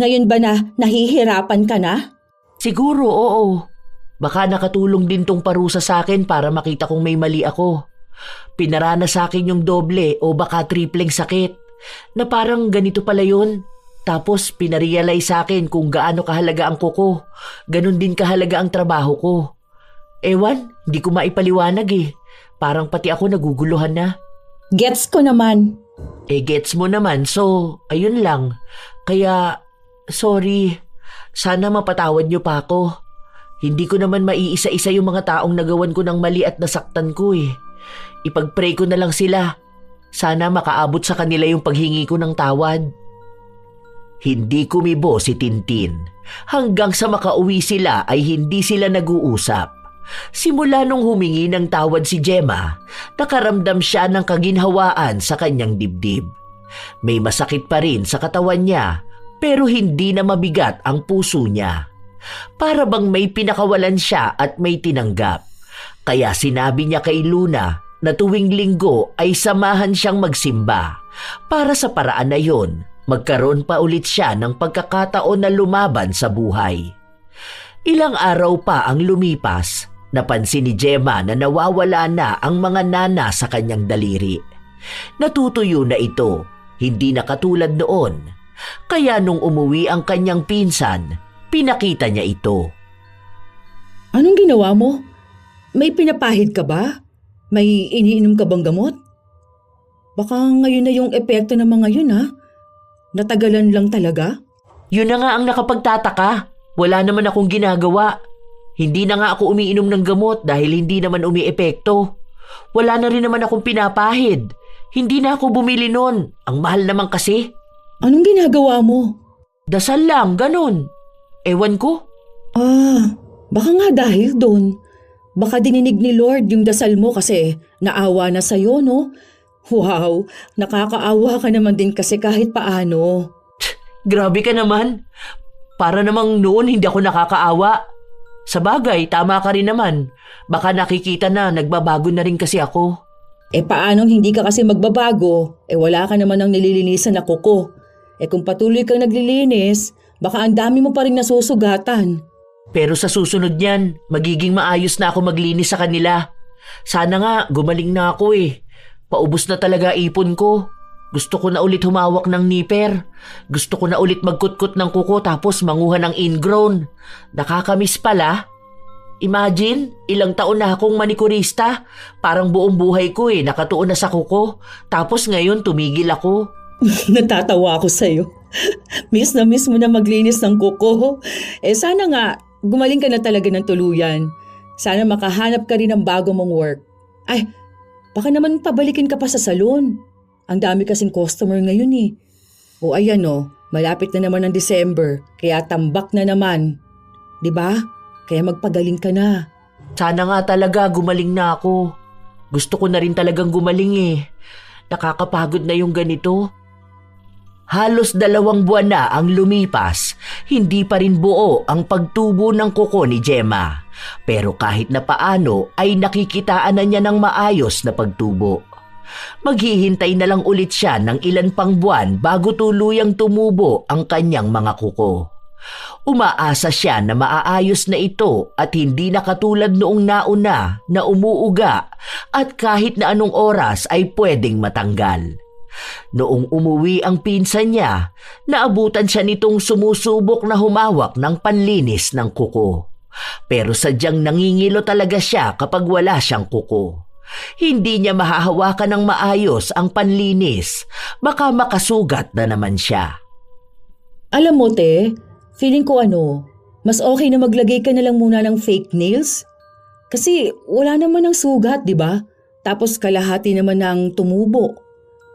Ngayon ba na nahihirapan ka na? Siguro, oo. Baka nakatulong din tong parusa sa akin para makita kong may mali ako. Pinarana sa akin yung doble o baka tripleng sakit na parang ganito pala yun. Tapos pinarealize sa akin kung gaano kahalaga ang kuko. Ganon din kahalaga ang trabaho ko. Ewan, hindi ko maipaliwanag Parang pati ako naguguluhan na. Gets ko naman. Gets mo naman, so ayun lang. Kaya, sorry. Sana mapatawad niyo pa ako. Hindi ko naman maiisa-isa yung mga taong nagawan ko ng mali at nasaktan ko Ipag-pray ko na lang sila. Sana makaabot sa kanila yung paghingi ko ng tawad. Hindi kumibo si Tintin. Hanggang sa makauwi sila ay hindi sila nag-uusap. Simula nung humingi ng tawad si Gemma, nakaramdam siya ng kaginhawaan sa kanyang dibdib. May masakit pa rin sa katawan niya, pero hindi na mabigat ang puso niya. Para bang may pinakawalan siya at may tinanggap. Kaya sinabi niya kay Luna na tuwing linggo ay samahan siyang magsimba. Para sa paraan na yon, magkaroon pa ulit siya ng pagkakataon na lumaban sa buhay. Ilang araw pa ang lumipas, napansin ni Gemma na nawawala na ang mga nana sa kanyang daliri. Natutuyo na ito, hindi na katulad noon. Kaya nung umuwi ang kanyang pinsan, pinakita niya ito. Anong ginawa mo? May pinapahid ka ba? May iniinom ka bang gamot? Baka ngayon na yung epekto ng mga yun Natagalan lang talaga? Yun na nga ang nakapagtataka. Wala naman akong ginagawa. Hindi na nga ako umiinom ng gamot dahil hindi naman umiepekto. Wala na rin naman akong pinapahid. Hindi na ako bumili nun. Ang mahal naman kasi. Anong ginagawa mo? Dasal lang, ganun. Ewan ko. Baka nga dahil doon. Baka dininig ni Lord yung dasal mo kasi naawa na sa'yo, no? Wow, nakakaawa ka naman din kasi kahit paano. Grabe ka naman. Para namang noon hindi ako nakakaawa. Sa bagay, tama ka rin naman. Baka nakikita na nagbabago na rin kasi ako. Paanong hindi ka kasi magbabago? Wala ka naman ng nililinisan na kuko. Kung patuloy kang naglilinis, baka ang dami mo pa rin nasusugatan. Pero sa susunod niyan, magiging maayos na ako maglinis sa kanila. Sana nga, gumaling na ako Paubos na talaga ipon ko. Gusto ko na ulit humawak ng nipper. Gusto ko na ulit magkutkot ng kuko tapos manguha ng ingrown. Nakakamiss pala. Imagine, ilang taon na akong manikurista. Parang buong buhay ko nakatuon na sa kuko. Tapos ngayon tumigil ako. Natatawa ako sa'yo. Miss mo na maglinis ng kuko. Sana nga, gumaling ka na talaga ng tuluyan. Sana makahanap ka rin ng bago mong work. Baka naman pabalikin ka pa sa salon. Ang dami kasing customer ngayon O ayan malapit na naman ang December, kaya tambak na naman. 'Di ba? Kaya magpagaling ka na. Sana nga talaga gumaling na ako. Gusto ko na rin talagang gumaling Nakakapagod na yung ganito. Halos 2 buwan na ang lumipas, hindi pa rin buo ang pagtubo ng kuko ni Gemma. Pero kahit na paano ay nakikitaan na niya ng maayos na pagtubo. Maghihintay na lang ulit siya ng ilan pang buwan bago tuluyang tumubo ang kanyang mga kuko. Umaasa siya na maaayos na ito at hindi na katulad noong nauna na umuuga at kahit na anong oras ay pwedeng matanggal. Noong umuwi ang pinsan niya, naabutan siya nitong sumusubok na humawak ng panlinis ng kuko. Pero sadyang nangingilo talaga siya kapag wala siyang kuko. Hindi niya mahahawakan ng maayos ang panlinis, baka makasugat na naman siya. Alam mo, te, feeling ko mas okay na maglagay ka na lang muna ng fake nails. Kasi wala naman ng sugat, di ba? Tapos kalahati naman ng tumubo.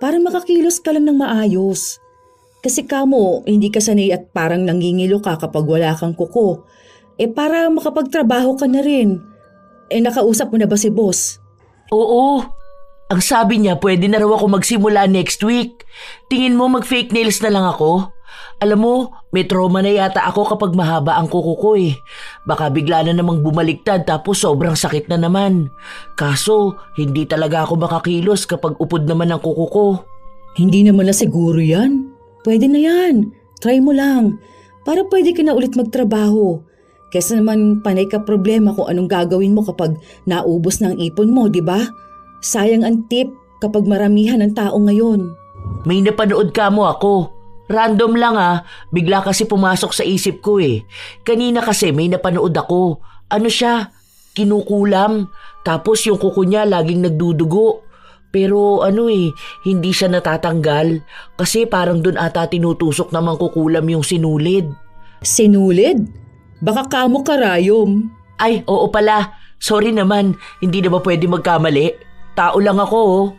Para makakilos ka lang ng maayos. Kasi kamo, hindi ka sanay at parang nangingilo ka kapag wala kang kuko. Para makapagtrabaho ka na rin. Nakausap mo na ba si boss? Oo. Ang sabi niya pwede na raw ako magsimula next week. Tingin mo mag-fake nails na lang ako? Alam mo, may trauma na yata ako kapag mahaba ang kuko ko eh. Baka bigla na namang bumaliktad tapos sobrang sakit na naman. Kaso, hindi talaga ako makakilos kapag upod naman ang kuko ko. Hindi naman na siguro yan. Pwede na yan. Try mo lang. Para pwede ka na ulit magtrabaho. Kesa naman panay ka problema kung anong gagawin mo kapag naubos na ang ipon mo, di ba? Sayang ang tip kapag maramihan ang tao ngayon. May napanood ka mo ako. Random lang bigla kasi pumasok sa isip ko eh. Kanina kasi may napanood ako. Ano siya? Kinukulam. Tapos yung kuko niya laging nagdudugo. Pero hindi siya natatanggal. Kasi parang dun ata tinutusok namang kukulam yung sinulid. Sinulid? Baka kamo karayom. Ay, oo pala. Sorry naman, hindi na ba pwede magkamali? Tao lang ako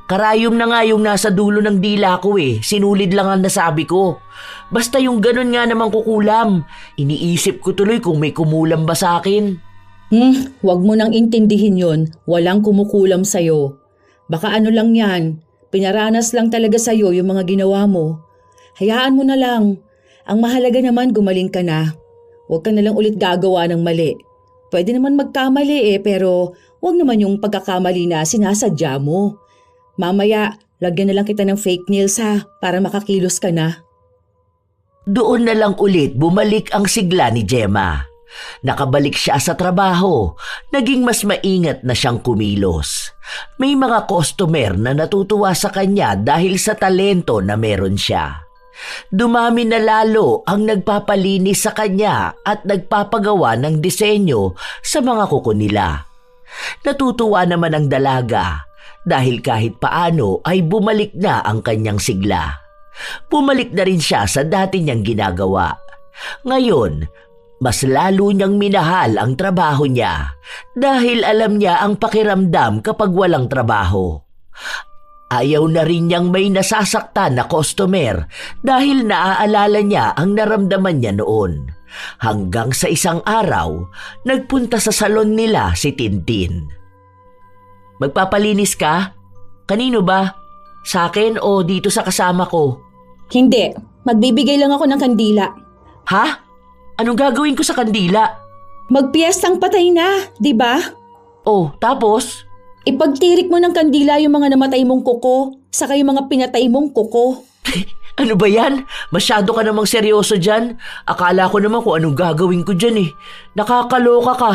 Karayom na nga yung nasa dulo ng dila ko eh. Sinulid lang ang nasabi ko. Basta yung ganun nga namang kukulam. Iniisip ko tuloy kung may kumulam ba sa akin. Wag mo nang intindihin yon. Walang kumukulam sa'yo. Baka lang yan. Pinaranas lang talaga sa'yo yung mga ginawa mo. Hayaan mo na lang. Ang mahalaga naman gumaling ka na. Huwag ka na lang ulit gagawa ng mali. Pwede naman magkamali pero wag naman yung pagkakamali na sinasadya mo. Mamaya, lagyan na lang kita ng fake nails para makakilos ka na. Doon na lang ulit bumalik ang sigla ni Gemma. Nakabalik siya sa trabaho, naging mas maingat na siyang kumilos. May mga customer na natutuwa sa kanya dahil sa talento na meron siya. Dumami na lalo ang nagpapalinis sa kanya at nagpapagawa ng disenyo sa mga kuko nila. Natutuwa naman ang dalaga dahil kahit paano ay bumalik na ang kanyang sigla. Bumalik na rin siya sa dati niyang ginagawa. Ngayon, mas lalo niyang minahal ang trabaho niya dahil alam niya ang pakiramdam kapag walang trabaho. Ayaw na rin niyang may nasasaktan na customer dahil naaalala niya ang naramdaman niya noon. Hanggang sa isang araw, nagpunta sa salon nila si Tintin. Magpapalinis ka? Kanino ba? Sa akin o dito sa kasama ko? Hindi, magbibigay lang ako ng kandila. Ha? Anong gagawin ko sa kandila? Magpiestang patay na, di ba? Oh, tapos? Ipagtirik mo ng kandila yung mga namatay mong kuko, saka yung mga pinatay mong kuko. Ano ba yan? Masyado ka namang seryoso dyan. Akala ko naman kung anong gagawin ko dyan eh. Nakakaloka ka.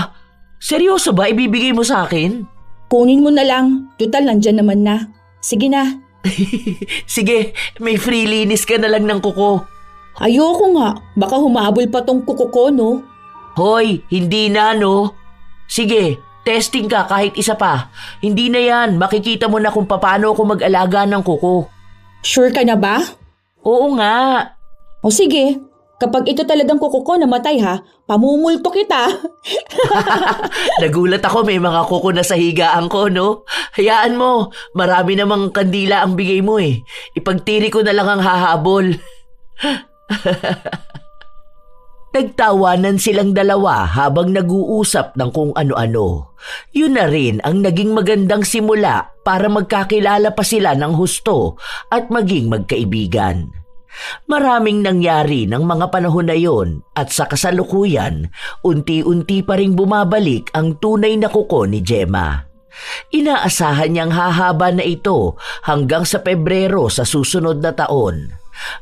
Seryoso ba ibibigay mo sa akin? Kunin mo na lang, total nandyan naman na. Sige na. Sige, may free linis ka na lang ng kuko. Ayoko nga, baka humabol pa tong kuko ko, no? Hoy, hindi na no. Sige, testing ka kahit isa pa. Hindi na yan, makikita mo na kung paano ako mag-alaga ng kuko. Sure ka na ba? Oo nga. O sige, kapag ito talagang kuko ko namatay pamumulto kita. Nagulat ako may mga kuko na sa higaan ko, no? Hayaan mo, marami namang kandila ang bigay mo eh. Ipagtiri ko na lang ang hahabol. Nagtawanan silang dalawa habang nag-uusap ng kung ano-ano. Yun na rin ang naging magandang simula para magkakilala pa sila ng husto at maging magkaibigan. Maraming nangyari ng mga panahon na yon at sa kasalukuyan, unti-unti pa ring bumabalik ang tunay na kuko ni Gemma. Inaasahan niyang hahaba na ito hanggang sa Pebrero sa susunod na taon.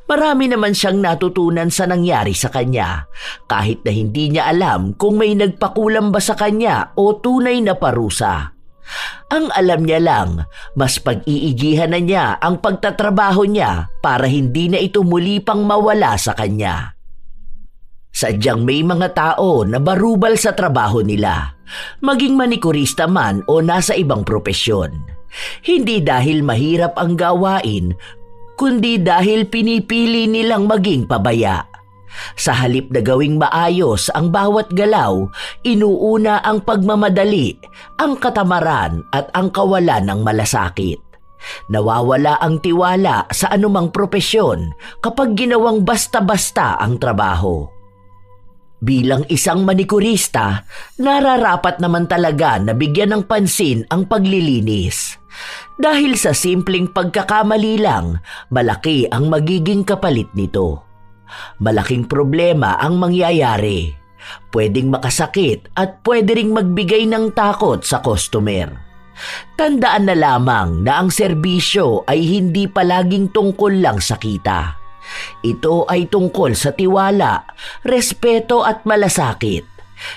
Marami naman siyang natutunan sa nangyari sa kanya, kahit na hindi niya alam kung may nagpakulam ba sa kanya o tunay na parusa. Ang alam niya lang, mas pag-iigihan na niya ang pagtatrabaho niya para hindi na ito muli pang mawala sa kanya. Sadyang may mga tao na barubal sa trabaho nila, maging manikurista man o nasa ibang propesyon. Hindi dahil mahirap ang gawain, kundi dahil pinipili nilang maging pabaya. Sa halip na gawing maayos ang bawat galaw, inuuna ang pagmamadali, ang katamaran at ang kawalan ng malasakit. Nawawala ang tiwala sa anumang propesyon kapag ginawang basta-basta ang trabaho. Bilang isang manikurista, nararapat naman talaga na bigyan ng pansin ang paglilinis. Dahil sa simpleng pagkakamali lang, malaki ang magiging kapalit nito. Malaking problema ang mangyayari. Pwedeng makasakit at pwede ring magbigay ng takot sa customer. Tandaan na lamang na ang serbisyo ay hindi palaging tungkol lang sa kita. Ito ay tungkol sa tiwala, respeto at malasakit.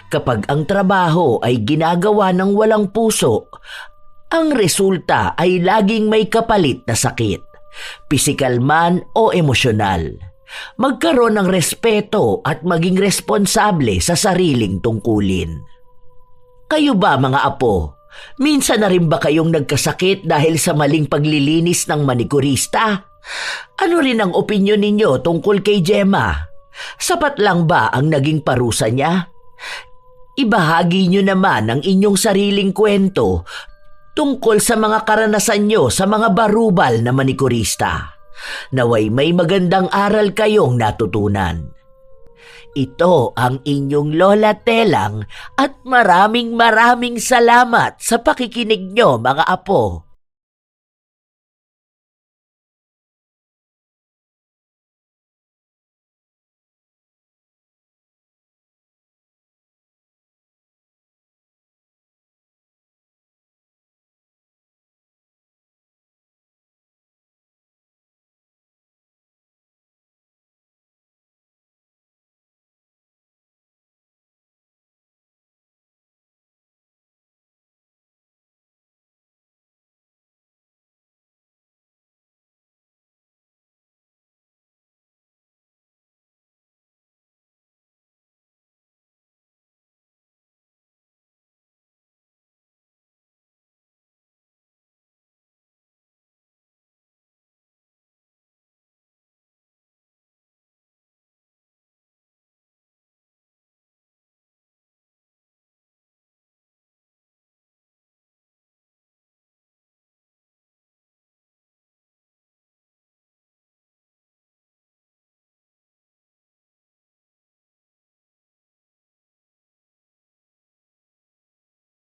Kapag ang trabaho ay ginagawa ng walang puso, ang resulta ay laging may kapalit na sakit, pisikal man o emosyonal. Magkaroon ng respeto at maging responsable sa sariling tungkulin. Kayo ba mga apo, minsan na rin ba kayong nagkasakit dahil sa maling paglilinis ng manikurista? Ano rin ang opinyon ninyo tungkol kay Gemma? Sapat lang ba ang naging parusa niya? Ibahagi nyo naman ang inyong sariling kwento tungkol sa mga karanasan nyo sa mga barubal na manikurista. Naway may magandang aral kayong natutunan. Ito ang inyong Lola Telang at maraming salamat sa pakikinig nyo mga apo.